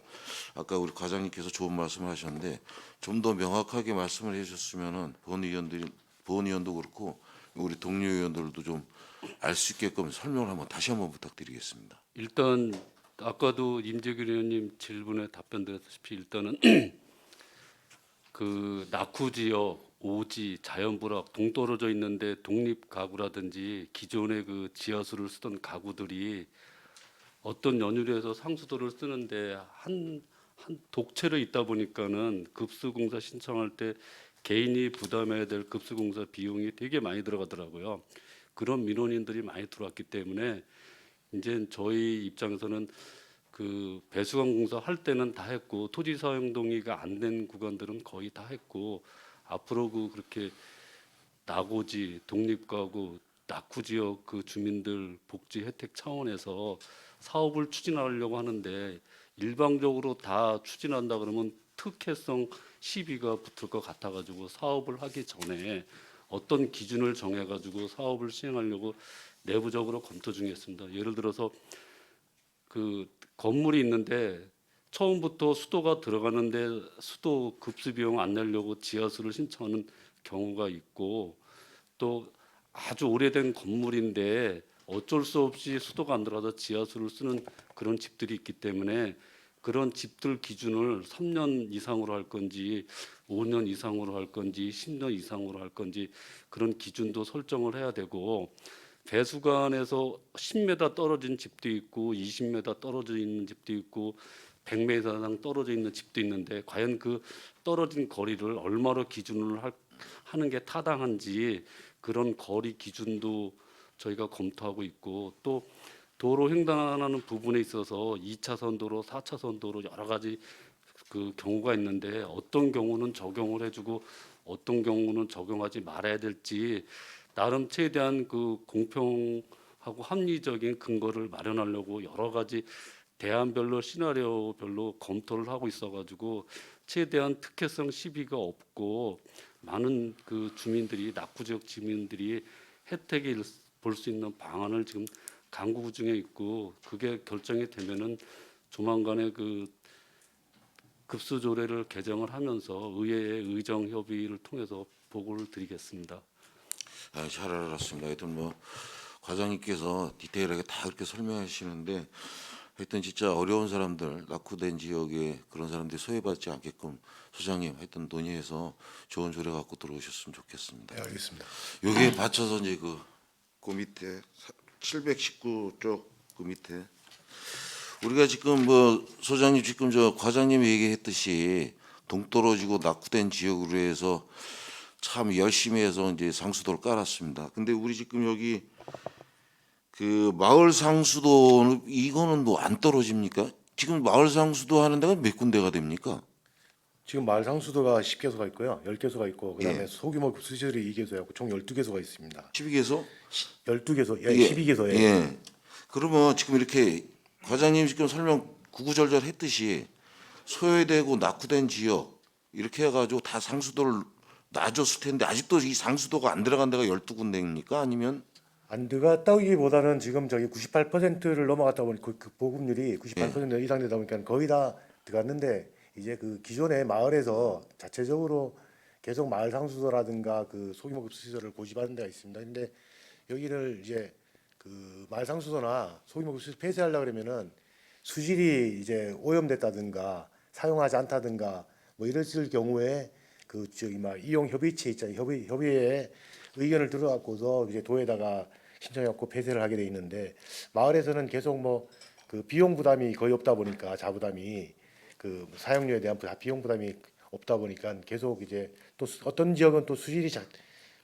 아까 우리 과장님께서 좋은 말씀을 하셨는데 좀 더 명확하게 말씀을 해주셨으면은 본 의원도 그렇고 우리 동료 의원들도 좀 알 수 있게끔 설명을 다시 한번 부탁드리겠습니다. 일단 아까도 임재균 의원님 질문에 답변드렸다시피 일단은 그 낙후 지역, 오지, 자연불악 동떨어져 있는데 독립 가구라든지 기존의 그 지하수를 쓰던 가구들이 어떤 연유로 해서 상수도를 쓰는데 한 독채로 있다 보니까는 급수공사 신청할 때 개인이 부담해야 될 급수공사 비용이 되게 많이 들어가더라고요. 그런 민원인들이 많이 들어왔기 때문에 이제 저희 입장에서는 그 배수관 공사 할 때는 다 했고 토지 사용 동의가 안 된 구간들은 거의 다 했고 앞으로 그렇게 낙오지, 독립가구, 낙후 지역 그 주민들 복지 혜택 차원에서 사업을 추진하려고 하는데 일방적으로 다 추진한다 그러면 특혜성 시비가 붙을 것 같아가지고 사업을 하기 전에 어떤 기준을 정해가지고 사업을 시행하려고 내부적으로 검토 중에 있습니다. 예를 들어서 그 건물이 있는데 처음부터 수도가 들어가는데 수도 급수 비용 안 내려고 지하수를 신청하는 경우가 있고 또 아주 오래된 건물인데 어쩔 수 없이 수도가 안 들어가서 지하수를 쓰는 그런 집들이 있기 때문에 그런 집들 기준을 3년 이상으로 할 건지 5년 이상으로 할 건지 10년 이상으로 할 건지 그런 기준도 설정을 해야 되고 배수관에서 10m 떨어진 집도 있고 20m 떨어져 있는 집도 있고 100m 이상 떨어져 있는 집도 있는데 과연 그 떨어진 거리를 얼마로 기준을 하는 게 타당한지 그런 거리 기준도 저희가 검토하고 있고 또 도로 횡단하는 부분에 있어서 2차선 도로, 4차선 도로 여러 가지 그 경우가 있는데 어떤 경우는 적용을 해주고 어떤 경우는 적용하지 말아야 될지 나름 최대한 그 공평하고 합리적인 근거를 마련하려고 여러 가지 대안별로 시나리오별로 검토를 하고 있어가지고 최대한 특혜성 시비가 없고 많은 그 주민들이 낙후 지역 주민들이 혜택을 볼 수 있는 방안을 지금 강구 중에 있고 그게 결정이 되면은 조만간에 그 급수 조례를 개정을 하면서 의회의 의정 협의를 통해서 보고를 드리겠습니다. 잘 알았습니다. 하여튼 과장님께서 디테일하게 다 그렇게 설명하시는데 하여튼 진짜 어려운 사람들 낙후된 지역에 그런 사람들이 소외받지 않게끔 소장님 하여튼 논의해서 좋은 조례 갖고 들어오셨으면 좋겠습니다. 네, 알겠습니다. 여기에 받쳐서 이제 그 밑에 719쪽 그 밑에 우리가 지금 뭐 소장님 지금 저 과장님이 얘기했듯이 동떨어지고 낙후된 지역으로 해서 참 열심히 해서 이제 상수도를 깔았습니다. 근데 우리 지금 여기 그 마을 상수도 이거는 뭐 안 떨어집니까? 지금 마을 상수도 하는 데가 몇 군데가 됩니까? 지금 마을 상수도가 10개소가 있고요. 10개소가 있고 그다음에 예. 소규모 수시설이 2개소였고 총 12개소가 있습니다. 12개소? 12개소, 예, 예. 12개소에 예. 그러면 지금 이렇게 과장님 지금 설명 구구절절 했듯이 소외되고 낙후된 지역 이렇게 해가지고 다 상수도를 놔줬을 텐데 아직도 이 상수도가 안 들어간 데가 12군데입니까? 아니면 안 들어갔다기보다는 지금 저기 98%를 넘어갔다 보니 그 보급률이 98% 이상 되다 보니까 거의 다 들어갔는데 이제 그 기존의 마을에서 자체적으로 계속 마을 상수도라든가 그 소규모 급수시설을 고집하는 데가 있습니다. 근데 여기를 이제 그 마을 상수도나 소규모 급수시설 폐쇄하려고 그러면은 수질이 이제 오염됐다든가 사용하지 않다든가 뭐 이랬을 경우에 그 저기 막 이용 협의체 있잖아요. 협의회에 의견을 들어갖고서 이제 도에다가 신청해갖고 폐쇄를 하게 돼 있는데 마을에서는 계속 뭐 그 비용 부담이 거의 없다 보니까 자부담이 그 사용료에 대한 비용 부담이 없다 보니까 계속 이제 또 어떤 지역은 또 수질이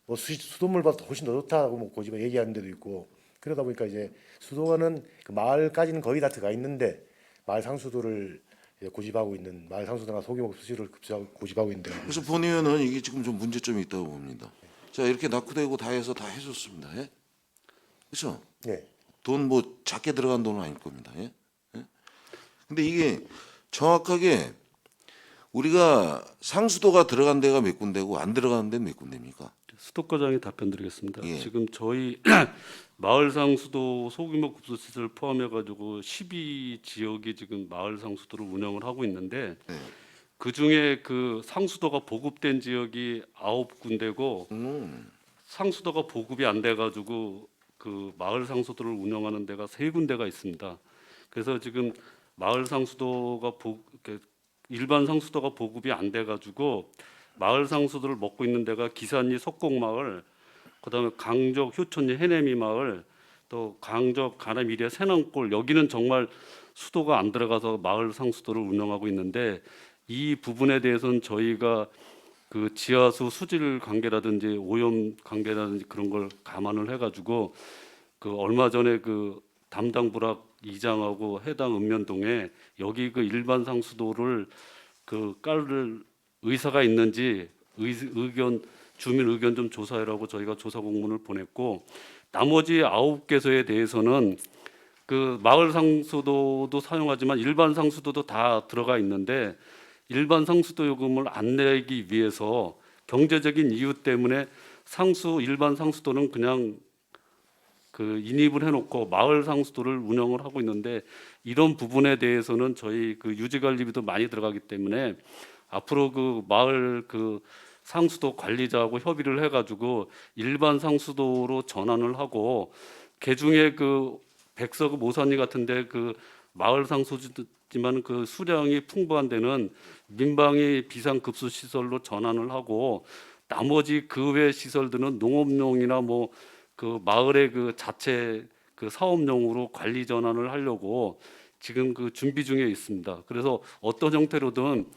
뭐 수돗물보다 훨씬 더 좋다고 뭐 고집을 얘기하는 데도 있고 그러다 보니까 이제 수도원은 그 마을까지는 거의 다 들어가 있는데 마을 상수도를 이제 고집하고 있는 마을 상수도나 소규모 수질을 고집하고 있는 데가 그래서 본의원은 이게 지금 좀 문제점이 있다고 봅니다. 자 이렇게 낙후되고 다 해서 다 해줬습니다. 예? 그렇죠? 네. 돈 뭐 작게 들어간 돈은 아닐 겁니다. 예? 예? 근데 이게 정확하게 우리가 상수도가 들어간 데가 몇 군데고 안 들어가는 데는 몇 군데입니까? 수도과장이 답변드리겠습니다. 예. 지금 저희 마을 상수도 소규모 급수시설 포함해 가지고 12지역이 지금 마을 상수도를 운영을 하고 있는데 네. 그 중에 그 상수도가 보급된 지역이 9군데고 상수도가 보급이 안 돼 가지고 그 마을 상수도를 운영하는 데가 3군데가 있습니다. 그래서 지금 마을 상수도가 일반 상수도가 보급이 안 돼 가지고 마을 상수도를 먹고 있는 데가 기산리 석곡마을, 그다음에 강적 효촌리 해내미 마을, 또 강적 가남 이래 새남골 여기는 정말 수도가 안 들어가서 마을 상수도를 운영하고 있는데 이 부분에 대해서는 저희가 그 지하수 수질 관계라든지 오염 관계라든지 그런 걸 감안을 해가지고 그 얼마 전에 그 담당 부락 이장하고 해당 읍면동에 여기 그 일반 상수도를 그 깔을 의사가 있는지 의견 주민 의견 좀 조사해라고 저희가 조사 공문을 보냈고 나머지 9개소에 대해서는 그 마을 상수도도 사용하지만 일반 상수도도 다 들어가 있는데 일반 상수도 요금을 안 내기 위해서 경제적인 이유 때문에 일반 상수도는 그냥 그 인입을 해놓고 마을 상수도를 운영을 하고 있는데 이런 부분에 대해서는 저희 그 유지관리비도 많이 들어가기 때문에 앞으로 그 마을 그 상수도 관리자하고 협의를 해가지고 일반 상수도로 전환을 하고 개중에 그 백석 모산리 같은데 그 마을 상수지만 그 수량이 풍부한 데는 민방위 비상급수 시설로 전환을 하고 나머지 그 외 시설들은 농업용이나 뭐 그 마을의 그 자체 그 사업용으로 관리 전환을 하려고 지금 그 준비 중에 있습니다. 그래서 어떤 형태로든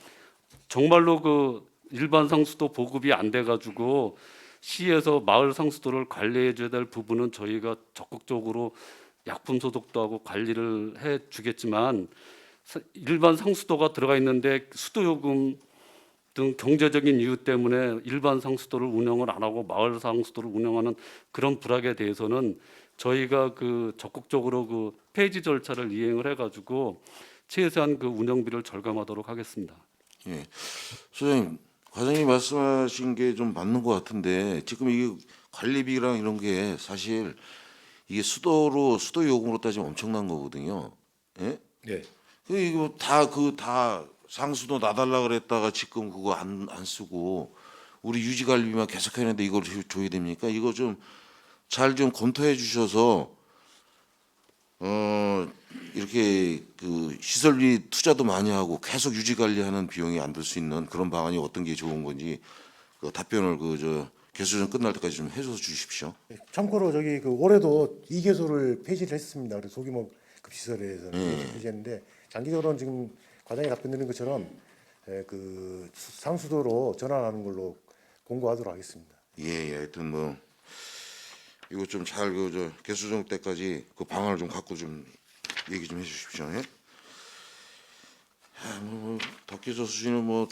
정말로 그 일반 상수도 보급이 안 돼가지고 시에서 마을 상수도를 관리해 줘야 될 부분은 저희가 적극적으로 약품 소독도 하고 관리를 해 주겠지만 일반 상수도가 들어가 있는데 수도요금 등 경제적인 이유 때문에 일반 상수도를 운영을 안 하고 마을 상수도를 운영하는 그런 불악에 대해서는 저희가 그 적극적으로 그 폐지 절차를 이행을 해가지고 최대한 그 운영비를 절감하도록 하겠습니다. 예. 소장님, 과장님 말씀하신 게 좀 맞는 것 같은데 지금 이게 관리비랑 이런 게 사실 이게 수도 요금으로 따지면 엄청난 거거든요. 예? 네. 이거 다 상수도 놔달라 그랬다가 지금 그거 안 쓰고 우리 유지관리비만 계속 했는데 이걸 줘야 됩니까? 이거 좀 잘 좀 검토해 주셔서 이렇게 그 시설비 투자도 많이 하고 계속 유지관리하는 비용이 안 들 수 있는 그런 방안이 어떤 게 좋은 건지 그 답변을 개수전 끝날 때까지 좀 해줘서 주십시오. 참고로 저기 그 올해도 2개소를 폐지를 했습니다. 그래서 소규모 급시설에서는 폐지했는데 장기적으로는 지금 과장이 답변드린 것처럼 그 상수도로 전환하는 걸로 공고하도록 하겠습니다. 예, 하여튼 뭐 이거 좀 잘 그 저 개수전 때까지 그 방안을 좀 갖고 좀 얘기 좀 해주십시오. 예? 덕기조 수진은 뭐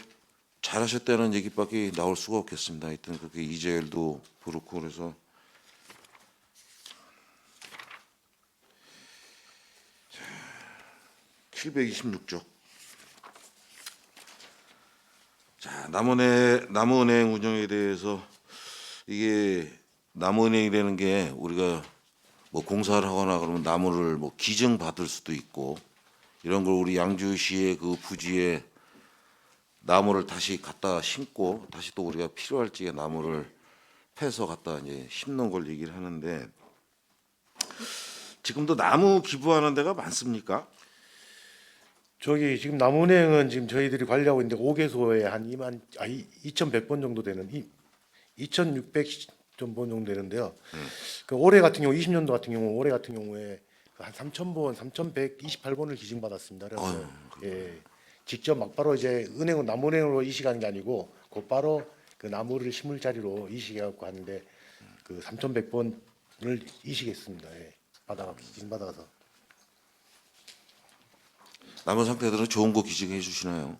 잘하셨다는 얘기밖에 나올 수가 없겠습니다. 하여튼 그게 이재열도 그렇고 그래서 726쪽. 자, 남은행 운영에 대해서 이게 남은행이라는 게 우리가 뭐 공사를 하거나 그러면 나무를 뭐 기증 받을 수도 있고 이런 걸 우리 양주시의 그 부지에 나무를 다시 갖다 심고 다시 또 우리가 필요할 적에 나무를 패서 갖다 이제 심는 걸 얘기를 하는데 지금도 나무 기부하는 데가 많습니까? 저기 지금 남은행은 지금 저희들이 관리하고 있는데 5개소에 한 2,100번 정도 되는 2,600번 정도 되는데요. 그 올해 같은 경우 20년도 같은 경우 올해 같은 경우에 한 3,000번, 3,128번을 기증받았습니다. 그래서 예, 직접 막바로 이제 은행은 남은행으로 이식하는 게 아니고 곧바로 그 나무를 심을 자리로 이식해 갖고 하는데 그 3,100번을 이식했습니다. 예, 기증받아서. 남은 상태들은 좋은 거 기증해 주시나요?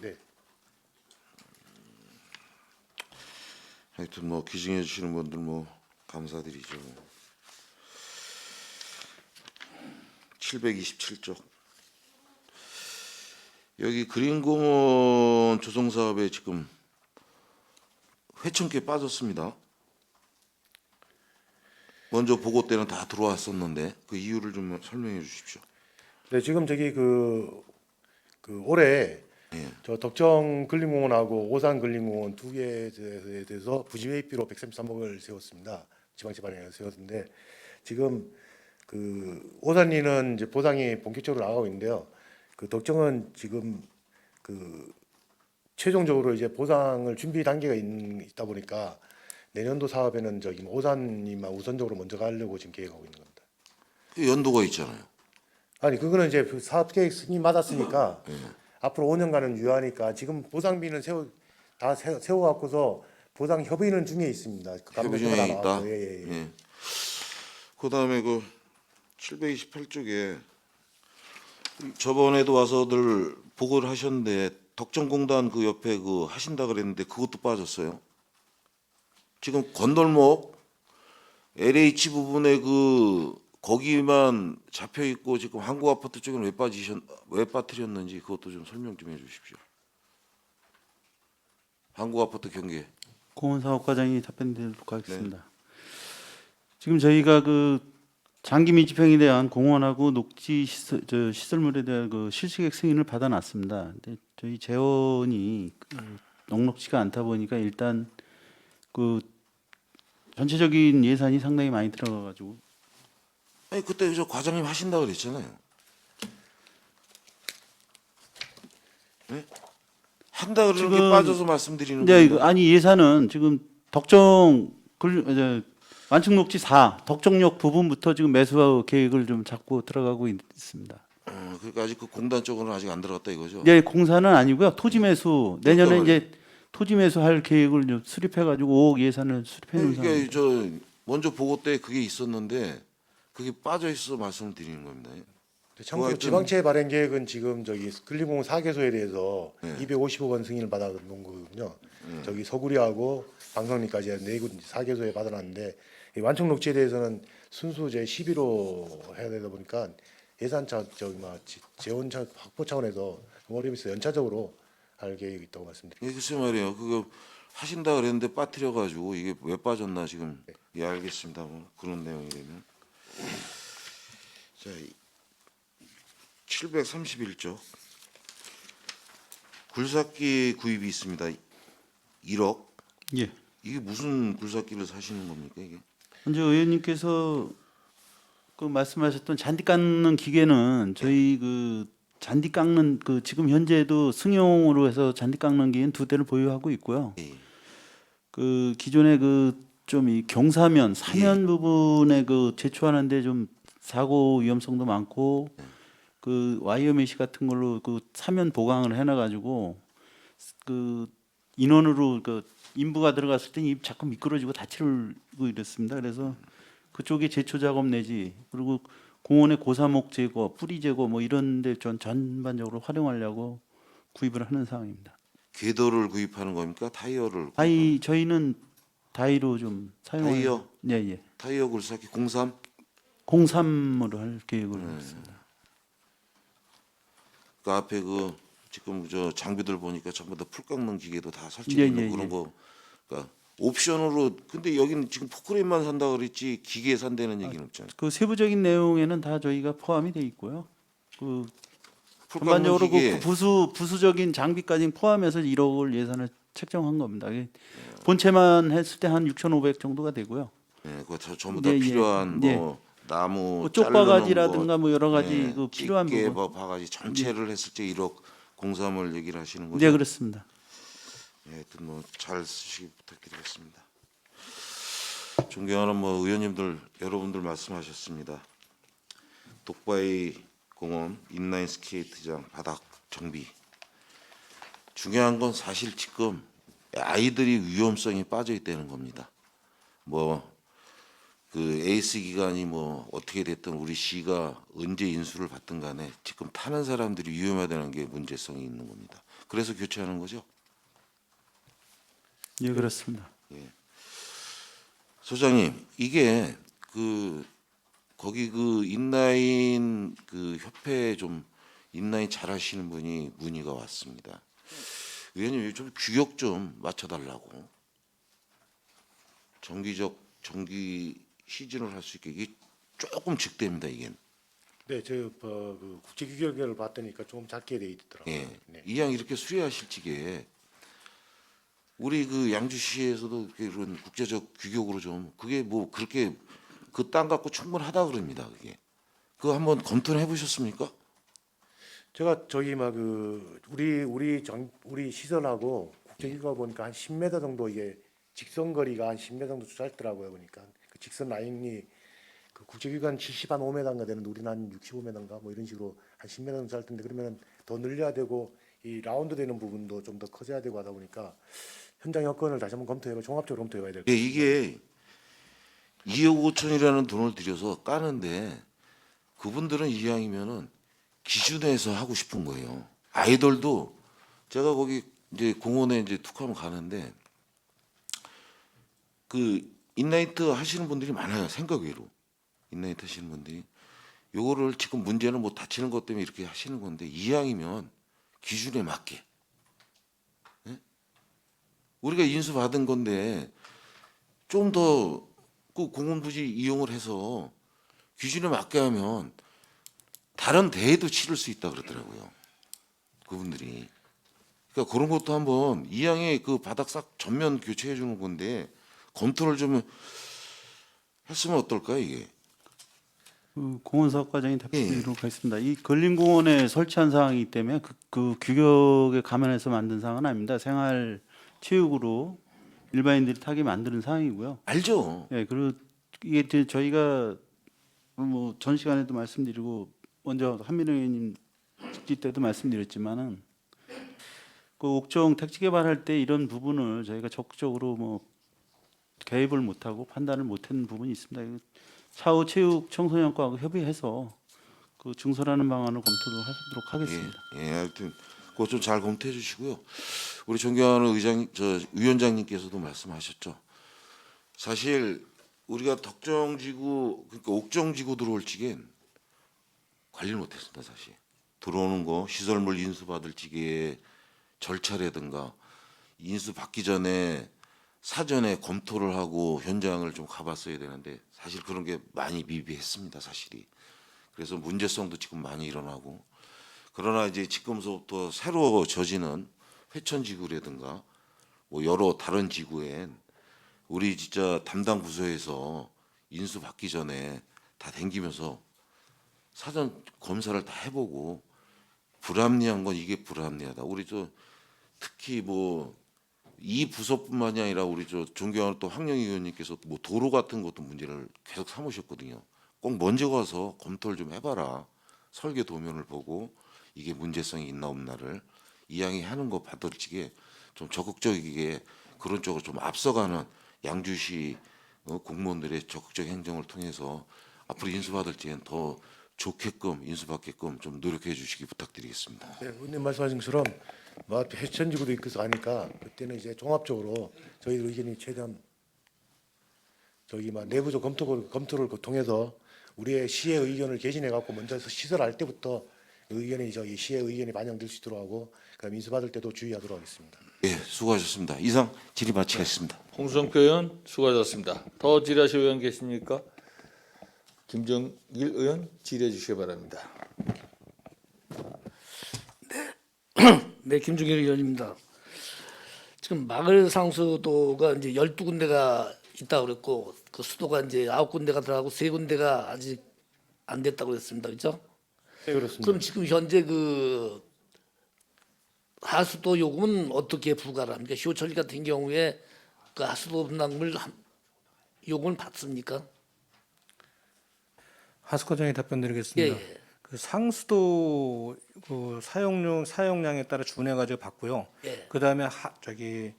네. 하여튼 뭐 기증해 주시는 분들 뭐 감사드리죠. 727쪽. 여기 그린공원 조성 사업에 지금 회천께 빠졌습니다. 먼저 보고 때는 다 들어왔었는데 그 이유를 좀 설명해 주십시오. 네, 지금 저기 그 올해 예. 저 덕정 근린공원하고 오산 근린공원 두 개에 대해서 부지회의비로 133억을 세웠습니다. 지방채반에 세웠는데 지금 그 오산리는 이제 보상이 본격적으로 나가고 있는데요. 그 덕정은 지금 그 최종적으로 이제 보상을 준비 단계가 있다 보니까 내년도 사업에는 저기 오산리만 우선적으로 먼저 가려고 지금 계획하고 있는 겁니다. 그 연도가 있잖아요. 아니 그거는 이제 그 사업 계획 승인 받았으니까 앞으로 5년간은 유효하니까 지금 보상비는 다 세워 갖고서 보상 협의는 중에 있습니다. 그 협의 감독회가 중에 다 있다. 나왔고, 예. 예. 그다음에 그 728쪽에 저번에도 와서들 보고를 하셨는데 덕정공단 그 옆에 그 하신다 그랬는데 그것도 빠졌어요. 지금 건널목 LH 부분에 그 거기만 잡혀 있고 지금 한국아파트 쪽에는 왜 빠뜨렸는지 그것도 좀 설명 좀 해주십시오. 한국아파트 경계. 공원사업과장이 답변드리도록 하겠습니다. 지금 저희가 그 장기 밀집행에 대한 공원하고 녹지 시설물에 대한 그 실시계획 승인을 받아놨습니다. 근데 저희 재원이 넉넉지가 않다 보니까 일단 그 전체적인 예산이 상당히 많이 들어가가지고 아니 그때 저 과장님 하신다 그랬잖아요. 네? 한다 그러는 게 지금 빠져서 말씀드리는 이제 겁니다. 이거 아니 예산은 지금 덕정 완충녹지 4 덕정역 부분부터 지금 매수 계획을 좀 잡고 들어가고 있습니다. 그러니까 아직 그 공단 쪽으로는 아직 안 들어갔다 이거죠. 네, 공사는 아니고요. 토지 매수 내년에 그러니까 이제 토지 매수할 계획을 좀 수립해가지고 5억 예산을 수립해 놓은 상황. 그러니까 저 먼저 보고 때 그게 있었는데 그게 빠져 있어서 말씀을 드리는 겁니다. 참고로 하여튼- 지방채 발행 계획은 지금 저기 근린공원 4개소에 대해서 네. 250억 원 승인을 받아놓은 거거든요. 저기 서구리하고 방송리까지 4군 4개소에 받아놨는데 이 완충 녹지에 대해서는 순수 제 11호 해야 되다 보니까 예산차 재원 확보 차원에서 어려움이 있어 연차적으로 할 계획이 있다고 말씀드립니다. 예, 글쎄 말이에요. 그거 하신다 그랬는데 빠뜨려 가지고 이게 왜 빠졌나 지금 예 알겠습니다. 뭐 그런 내용이라면 자 731쪽 굴삭기 구입이 있습니다. 1억 예. 이게 무슨 굴삭기를 사시는 겁니까 이게? 먼저 의원님께서 그 말씀하셨던 잔디 깎는 기계는 저희 그 잔디 깎는 그 지금 현재도 승용으로 해서 잔디 깎는 기계는 2대를 보유하고 있고요. 예. 그 기존에 그 좀 이 경사면 사면 부분에 그 제초하는데 좀 사고 위험성도 많고 그 와이어 메시 같은 걸로 그 사면 보강을 해놔가지고 그 인원으로 그 인부가 들어갔을 때 입 자꾸 미끄러지고 다치고 이랬습니다. 그래서 그쪽에 제초 작업 내지 그리고 공원의 고사목 제거, 뿌리 제거 뭐 이런데 전반적으로 활용하려고 구입을 하는 상황입니다. 궤도를 구입하는 겁니까? 타이어를? 저희는 다이로 좀 사용을. 타이어? 예. 타이어 굴삭기 03? 03으로 할 계획을 했습니다. 그 앞에 그 지금 저 장비들 보니까 전부 다 풀 깎는 기계도 다 설치돼 있는 그런 거. 그러니까 옵션으로 근데 여기는 지금 포크레인만 산다 그랬지 기계 산다는 얘기는 없잖아요. 그 세부적인 내용에는 다 저희가 포함이 돼 있고요. 그 풀 깎는 전반적으로 기계. 그 부수적인 장비까지 포함해서 1억을 예산을 책정한 겁니다. 이게 본체만 했을 때 한 6,500 정도가 되고요. 예, 그거 전부 다 예, 예. 필요한 예. 뭐 나무 뭐 자르는 쪽바가지라든가 뭐 여러 가지 예, 그 필요한 집게 부분. 뭐 바가지 전체를 했을 때 1억 03을 얘기를 하시는 거죠? 네, 그렇습니다. 예, 하여튼 뭐 잘 쓰시기 부탁드리겠습니다. 존경하는 뭐 의원님들 여러분들 말씀하셨습니다. 독바이 공원 인라인 스케이트장 바닥 정비 중요한 건 사실 지금 아이들이 위험성이 빠져 있다는 겁니다. 뭐 그 에이스 기간이 뭐 어떻게 됐든 우리 시가 언제 인수를 받든 간에 지금 타는 사람들이 위험하다는 게 문제성이 있는 겁니다. 그래서 교체하는 거죠. 예, 그렇습니다. 소장님, 이게 그 거기 그 인라인 그 협회 좀 인라인 잘하시는 분이 문의가 왔습니다. 의원님 좀 규격 좀 맞춰달라고. 정기 시즌을 할 수 있게 이게 조금 적됩니다 이게. 네, 그 국제 규격을 봤더니까 조금 작게 돼 있더라고요. 예, 네. 이왕 이렇게 수혜하실 적에 우리 그 양주시에서도 이런 국제적 규격으로 좀 그게 뭐 그렇게 그 땅 갖고 충분하다 그럽니다 그게. 그거 한번 검토를 해보셨습니까? 제가 저기 막 그 우리 시설하고 국제 규격 보니까 한 10m 정도 이게 직선 거리가 한 10m 정도 짧더라고요 보니까 그 직선 라인이 그 국제 규격은 75m인가 되는데 우리는 한 65m인가 뭐 이런 식으로 한 10m 정도 짧던데 그러면 더 늘려야 되고 이 라운드 되는 부분도 좀 더 커져야 되고 하다 보니까 현장 여건을 다시 한번 종합적으로 검토해봐야 될 것 예, 같아요. 이게 2억 5천이라는 돈을 들여서 까는데 그분들은 이왕이면은 기준에서 하고 싶은 거예요. 아이돌도 제가 거기 이제 공원에 이제 툭하면 가는데 그 인라이트 하시는 분들이 많아요. 생각 외로 인라이트 하시는 분들이 요거를 지금 문제는 뭐 다치는 것 때문에 이렇게 하시는 건데 이왕이면 기준에 맞게 우리가 인수 받은 건데 좀 더 그 공원 부지 이용을 해서 기준에 맞게 하면 다른 대회도 치를 수 있다 그러더라고요. 그분들이. 그러니까 그런 것도 한번 이왕에 그 바닥 싹 전면 교체해 주는 건데 검토를 좀 했으면 어떨까요, 이게? 그 공원사업과장이 답변드리도록 하겠습니다. 이 걸림공원에 설치한 사항이기 때문에 그 규격에 감안해서 만든 사항은 아닙니다. 생활 체육으로 일반인들이 타게 만드는 사항이고요. 알죠. 예, 그리고 이게 이제 저희가 뭐 전 시간에도 말씀드리고 먼저 한민호 의원님 직지 때도 말씀드렸지만은 그 옥정 택지 개발할 때 이런 부분을 저희가 적극적으로 뭐 개입을 못하고 판단을 못한 부분이 있습니다. 이거 차후 체육 청소년과하고 협의해서 그 증설하는 방안을 검토도 하도록 하겠습니다. 예, 하여튼 그거 좀 잘 검토해 주시고요. 우리 존경하는 위원장님께서도 말씀하셨죠. 사실 우리가 덕정지구 그러니까 옥정지구 들어올 적엔 관리를 못했습니다. 사실 들어오는 거 시설물 인수 받을 적에 절차라든가 인수 받기 전에 사전에 검토를 하고 현장을 좀 가봤어야 되는데 사실 그런 게 많이 미비했습니다. 사실이. 그래서 문제성도 지금 많이 일어나고 그러나 이제 지금부터 새로 져지는 회천지구라든가 뭐 여러 다른 지구엔 우리 진짜 담당 부서에서 인수 받기 전에 다 댕기면서 사전 검사를 다 해보고 불합리한 건 이게 불합리하다. 우리 저 특히 뭐 이 부서뿐만이 아니라 우리 저 존경하는 또 황영희 의원님께서 뭐 도로 같은 것도 문제를 계속 삼으셨거든요. 꼭 먼저 가서 검토를 좀 해봐라. 설계 도면을 보고 이게 문제성이 있나 없나를 이야기하는 거 받아치게 좀 적극적이게 그런 쪽으로 좀 앞서가는 양주시 공무원들의 적극적 행정을 통해서 앞으로 인수받을 때는 더 좋게끔 인수받게끔 좀 노력해 주시기 부탁드리겠습니다. 네, 의원님 말씀하신 것처럼 뭐 회천지구도 있어서 하니까 그때는 이제 종합적으로 저희 의견이 최대한 저기 막 내부적 검토를 통해서 우리의 시의 의견을 개진해 갖고 먼저 시설할 때부터 의견이 저희 시의 의견이 반영될 수 있도록 하고 그다음 인수받을 때도 주의하도록 하겠습니다. 예, 수고하셨습니다. 이상 질의 마치겠습니다. 홍성표 의원 수고하셨습니다. 더 질의하실 의원 계십니까? 김정일 의원 질의해 주시기 바랍니다. 네, 김종일 의원입니다. 지금 마을 상수도가 이제 12군데가 있다고 그랬고 그 수도가 이제 9군데가 들어가고 3군데가 아직 안 됐다고 그랬습니다. 그렇죠? 네, 그렇습니다. 그럼 지금 현재 그 하수도 요금은 어떻게 부과를 합니까? 효철 같은 경우에 그 하수도 분담금을 요금을 받습니까? 하수과장에 답변드리겠습니다. 예, 예. 그 상수도 그 사용량에 따라 준해 가지고 받고요. 예. 그다음에 저기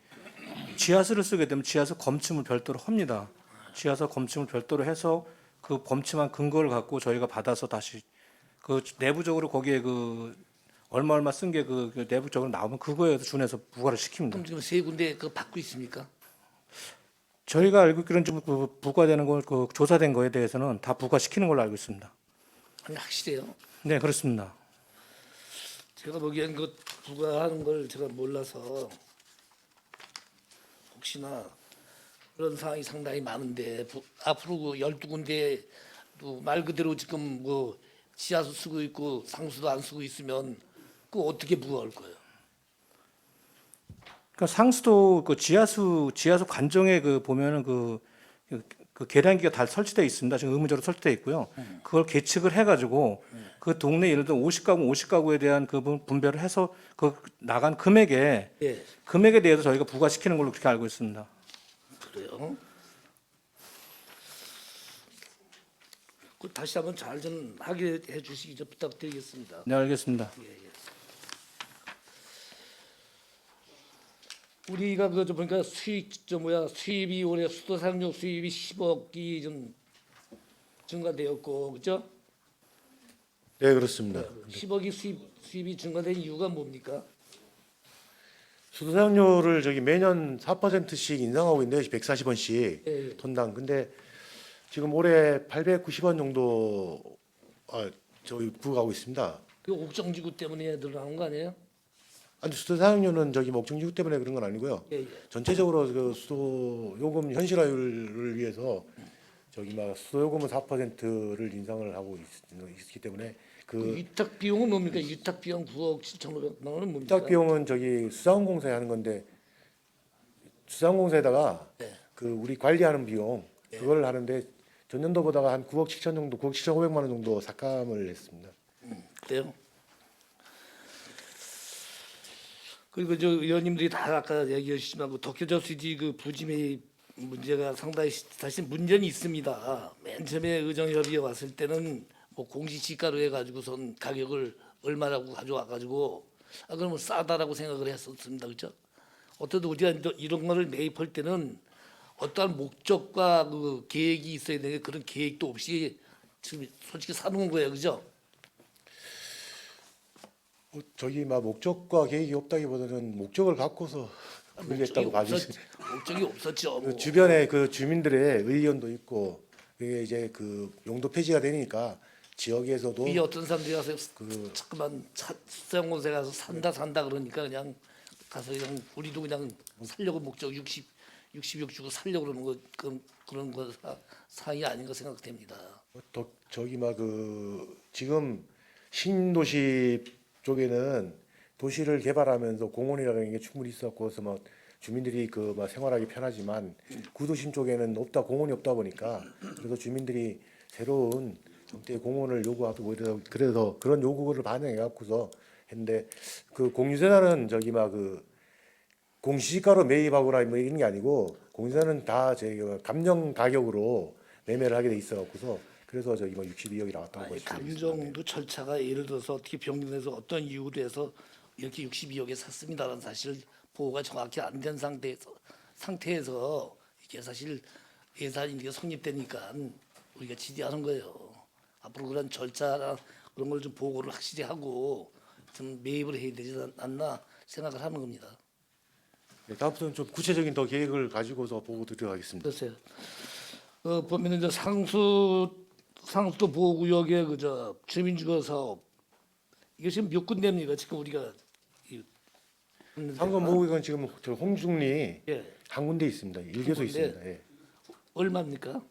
지하수를 쓰게 되면 지하수 검침을 별도로 합니다. 지하수 검침을 별도로 해서 그 검침한 근거를 갖고 저희가 받아서 다시 그 내부적으로 거기에 그 얼마 쓴 게 그 내부적으로 나오면 그거에 준해서 부과를 시킵니다. 그럼 지금 3군데 그 받고 있습니까? 저희가 알고 있기로는 지금 그 부과되는 걸 그 조사된 거에 대해서는 다 부과시키는 걸로 알고 있습니다. 아니 확실해요? 네, 그렇습니다. 제가 보기엔 그 부과하는 걸 제가 몰라서 혹시나 그런 상황이 상당히 많은데 앞으로 그 12군데 말 그대로 지금 뭐 지하수 쓰고 있고 상수도 안 쓰고 있으면 그 어떻게 부과할 거예요? 그러니까 상수도 그 지하수 관정에 그 보면은 그 계량기가 다 설치되어 있습니다. 지금 의무적으로 설치되어 있고요. 그걸 계측을 해가지고 그 동네 예를 들어 50가구에 대한 그 분배를 해서 그 나간 금액에 예, 금액에 대해서 저희가 부과시키는 걸로 그렇게 알고 있습니다. 그래요. 그 다시 한번 잘 좀 하게 해주시기 좀 부탁드리겠습니다. 네, 알겠습니다. 우리가 그저 보니까 수입이 올해 수도 사용료 수입이 10억이 좀 증가되었고 그죠? 네, 그렇습니다. 10억이 수입이 증가된 이유가 뭡니까? 수도 사용료를 저기 매년 4%씩 인상하고 있는데 140원씩 예. 톤당. 근데 지금 올해 890원 정도 저희 부과하고 있습니다. 그 옥정지구 때문에 늘어나는 거 아니에요? 아니 수도 사용료는 저기 목적지구 때문에 그런 건 아니고요. 예, 예. 전체적으로 그 수도 요금 현실화율을 위해서 저기 막 수도 요금은 4%를 인상을 하고 있기 때문에 그 그 위탁 비용은 뭡니까? 위탁 비용 9억 7,500만 원은 뭡니까? 위탁 비용은 저기 수자원공사에 하는 건데 수자원공사에다가 네. 그 우리 관리하는 비용 그걸 하는데 전년도보다가 한 9억 7천 정도, 9억 7,500만 원 정도 삭감을 했습니다. 그래요? 그리고 저 의원님들이 다 아까 얘기하시지만 그 도쿄저수지 그 부지매입 문제가 상당히 사실 문제는 있습니다. 맨 처음에 의정협의회 왔을 때는 뭐 공시지가로 해가지고선 가격을 얼마라고 가져와가지고 그러면 싸다라고 생각을 했었습니다, 그렇죠? 어쨌든 우리가 이런 거를 매입할 때는 어떠한 목적과 그 계획이 있어야 되는데 그런 계획도 없이 지금 솔직히 사놓은 거예요, 그죠? 저기 막 목적과 계획이 없다기보다는 목적을 갖고서 그러겠다고 봐주시. 목적이 없었죠. 뭐. 그 주변에 그 주민들의 의견도 있고 그게 이제 그 용도 폐지가 되니까 지역에서도 이 어떤 사람들이 가서 그 자꾸만 수자원공사에 가서 산다 그러니까 그냥 가서 그냥 우리도 그냥 살려고 목적 60억 주고 살려고 그러는 거 그런 거 사이 아닌가 생각됩니다. 저기 막 그 지금 신도시 쪽에는 도시를 개발하면서 공원이라는 게 충분히 있었고 그래서 뭐 주민들이 그 막 생활하기 편하지만 구도심 쪽에는 없다 공원이 없다 보니까 그래서 주민들이 새로운 정대 공원을 요구하고 그래서 그런 요구를 반영해 갖고서 했는데 그 공유재단은 저기 막 그 공시지가로 매입하거나 뭐 이런 게 아니고 공사는 다 저희가 감정 가격으로 매매를 하게 돼 있어갖고서 그래서 저 이번 62억이 나왔다고 아니, 보시면 되겠습니다. 감정도 절차가 예를 들어서 어떻게 변경돼서 어떤 이유로 해서 이렇게 62억에 샀습니다라는 사실 보고가 정확히 안 된 상태에서 이게 사실 예산이 이게 성립되니까 우리가 지지하는 거예요. 앞으로 그런 절차나 그런 걸 좀 보고를 확실히 하고 좀 매입을 해야 되지 않나 생각을 하는 겁니다. 네, 다음부터는 좀 구체적인 더 계획을 가지고서 보고 드려가겠습니다. 글쎄요. 보면은 이제 상수도 보호구역의 그저 주민주거 사업 이게 지금 몇 군데입니까? 지금 우리가 상권 모으기관 지금 저 홍중리 예 한 군데 있습니다. 1개소 군데? 있습니다. 예. 얼마입니까?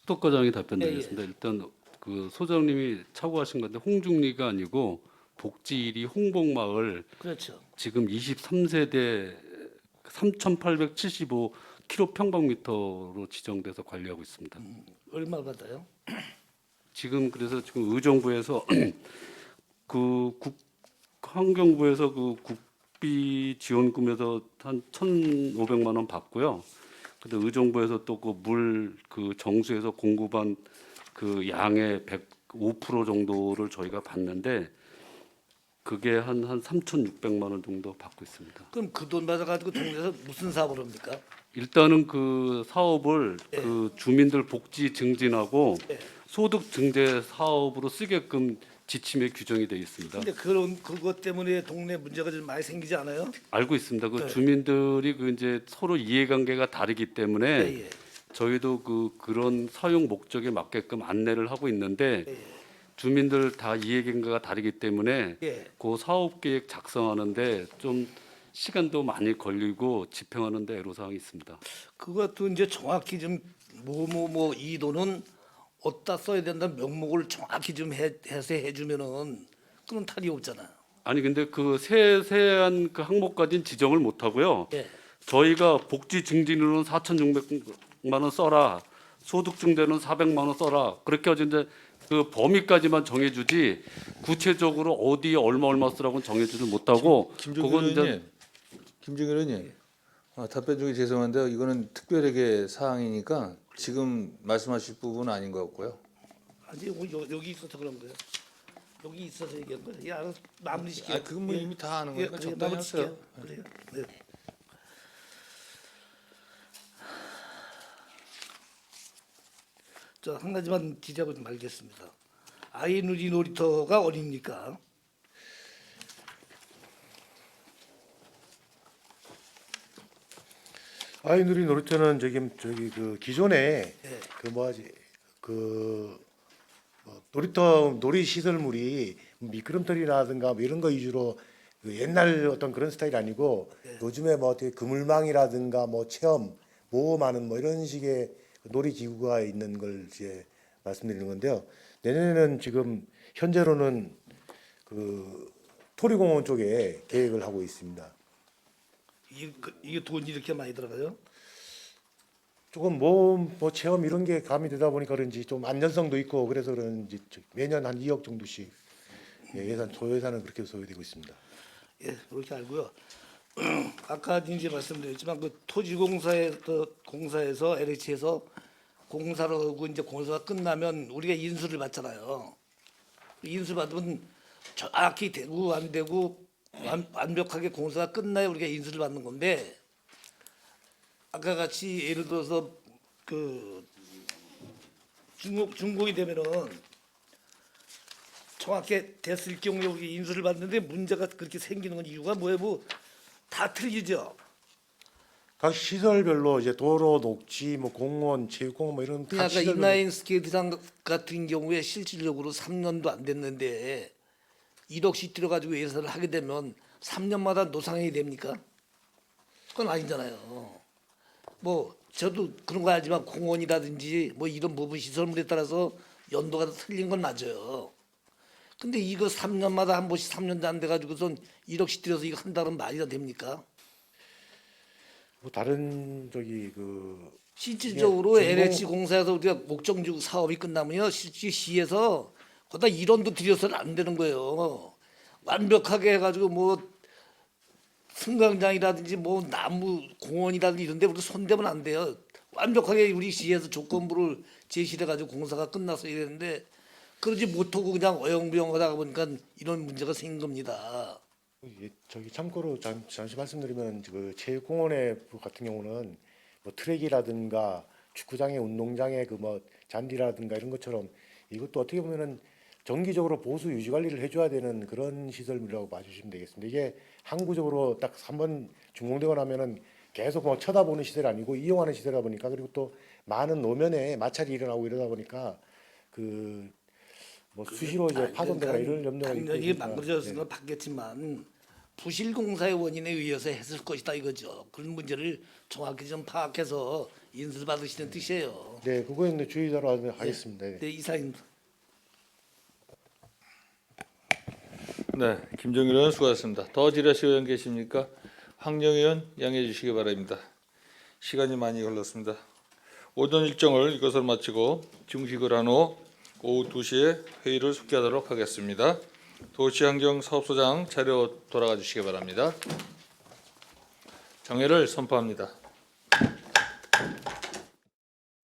수도과장이 예, 답변드리겠습니다. 일단 그 소장님이 착오하신 건데 홍중리가 아니고 복지리 홍복마을 그렇죠. 지금 23세대 3,875km/평방미터로 지정돼서 관리하고 있습니다. 얼마 받아요? 지금 그래서 지금 의정부에서 환경부에서 그 국비 지원금에서 한 1,500만 원 받고요. 근데 의정부에서 또 그 물 그 정수에서 공급한 그 양의 105% 정도를 저희가 받는데 그게 한 3,600만 원 정도 받고 있습니다. 그럼 그 돈 받아가지고 동네에서 무슨 사업을 합니까? 일단은 그 사업을 예. 그 주민들 복지 증진하고 예. 소득 증대 사업으로 쓰게끔 지침에 규정이 되어 있습니다. 근데 그것 때문에 동네 문제가 좀 많이 생기지 않아요? 알고 있습니다. 그 네. 주민들이 그 이제 서로 이해관계가 다르기 때문에 예, 예. 저희도 그런 사용 목적에 맞게끔 안내를 하고 있는데 예, 주민들 다 이해관계가 다르기 때문에 예. 그 사업 계획 작성하는데 좀 시간도 많이 걸리고 집행하는데 애로사항이 있습니다. 그것도 이제 정확히 좀 뭐 이 돈은 어디다 써야 된다는 명목을 정확히 좀 해서 해주면은 그런 탈이 없잖아요. 아니 근데 그 세세한 그 항목까지는 지정을 못 하고요. 예. 저희가 복지 증진으로는 4,600만 원 써라. 소득 증대는 400만 원 써라. 그렇게 해서 이제 그 범위까지만 정해주지 구체적으로 어디에 얼마 쓰라고는 정해주지 못하고 김종규 그건 이제 의원님, 김종규 의원님, 답변 중에 죄송한데요. 이거는 특별하게 사항이니까 지금 말씀하실 부분은 아닌 것 같고요. 아니 여기 있어서 그런 거예요. 여기 있어서 얘기한 거예요. 예, 알아서 마무리 시켜요. 아, 그건 뭐 이미 다 아는 거니까 적당히 마무리 하세요. 시켜요. 그래요. 네. 저 한 가지만 지적을 좀 알겠습니다. 아이누리 놀이터가 어딥니까? 아이누리 놀이터는 저기 그 기존에 예. 그 뭐하지 놀이터 놀이 시설물이 미끄럼틀이라든가 뭐 이런 거 위주로 그 옛날 어떤 그런 스타일이 아니고 요즘에 뭐 어떻게 그물망이라든가 뭐 체험 모험하는 뭐 이런 식의 놀이 기구가 있는 걸 이제 말씀드리는 건데요. 내년에는 지금 현재로는 그 토리공원 쪽에 계획을 하고 있습니다. 이게 돈이 이렇게 많이 들어가요? 조금 뭐 체험 이런 게 가미되다 보니까 그런지 좀 안전성도 있고 그래서 그런지 매년 한 2억 정도씩 예산 소예산은 그렇게 소요되고 있습니다. 예, 그렇게 알고요. 아까 이제 말씀드렸지만 그 공사에서 LH에서 공사를 하고 이제 공사가 끝나면 우리가 인수를 받잖아요. 인수 받으면 정확히 되고 안 되고 완벽하게 공사가 끝나야 우리가 인수를 받는 건데 아까 같이 예를 들어서 그 준공이 되면은 정확히 됐을 경우에 우리 인수를 받는데 문제가 그렇게 생기는 건 이유가 뭐예요? 뭐 다 틀리죠. 각 시설별로 이제 도로, 녹지, 뭐 공원, 체육공원 뭐 이런 각 아까 시설별로 인라인 스케이트장 같은 경우에 실질적으로 3년도 안 됐는데 1억씩 들여가지고 예산을 하게 되면 3년마다 노상이 됩니까? 그건 아니잖아요. 뭐 저도 그런 거 알지만 공원이라든지 뭐 이런 부분 시설물에 따라서 연도가 틀린 건 맞아요. 근데 이거 3년마다 한 번씩 3년도 안 돼가지고선 1억씩 들여서 이거 한다는 말이 다 됩니까? 뭐 다른 저기 그 실질적으로 예, LH 공사에서 우리가 목적지구 사업이 끝나면요 실제 시에서 거기다 1원도 들여서는 안 되는 거예요. 완벽하게 해가지고 뭐 승강장이라든지 뭐 나무 공원이라든지 이런데 우리 손대면 안 돼요. 완벽하게 우리 시에서 조건부를 제시해가지고 공사가 끝났어야 되는데 그러지 못하고 그냥 어영부영하다 보니까 이런 문제가 생긴 겁니다. 저기 참고로 잠시 말씀드리면 그 체육공원의 같은 경우는 뭐 트랙이라든가 축구장의 운동장의 그 뭐 잔디라든가 이런 것처럼 이것도 어떻게 보면은 정기적으로 보수 유지 관리를 해줘야 되는 그런 시설이라고 봐주시면 되겠습니다. 이게 항구적으로 딱 한번 준공되고 나면은 계속 뭐 쳐다보는 시설이 아니고 이용하는 시설이다 보니까 그리고 또 많은 노면에 마찰이 일어나고 이러다 보니까 그 뭐 수시로 이제 파손되거나 이런 염려가 있고 당연히 그러니까, 망가졌을 건 받겠지만 부실 공사의 원인에 의해서 했을 것이다 이거죠. 그런 문제를 정확히 좀 파악해서 인수를 받으시는 뜻이에요. 네, 그거는 주의자로 하겠습니다. 네. 네, 이사입니다. 네, 김정일 의원 수고하셨습니다. 더 질의하실 의원 계십니까? 황영 의원 양해해 주시기 바랍니다. 시간이 많이 흘렀습니다. 오전 일정을 이것으로 마치고 중식을 한 후 오후 2시에 회의를 속개하도록 하겠습니다. 도시환경사업소장 자료 돌아가 주시기 바랍니다. 정회를 선포합니다.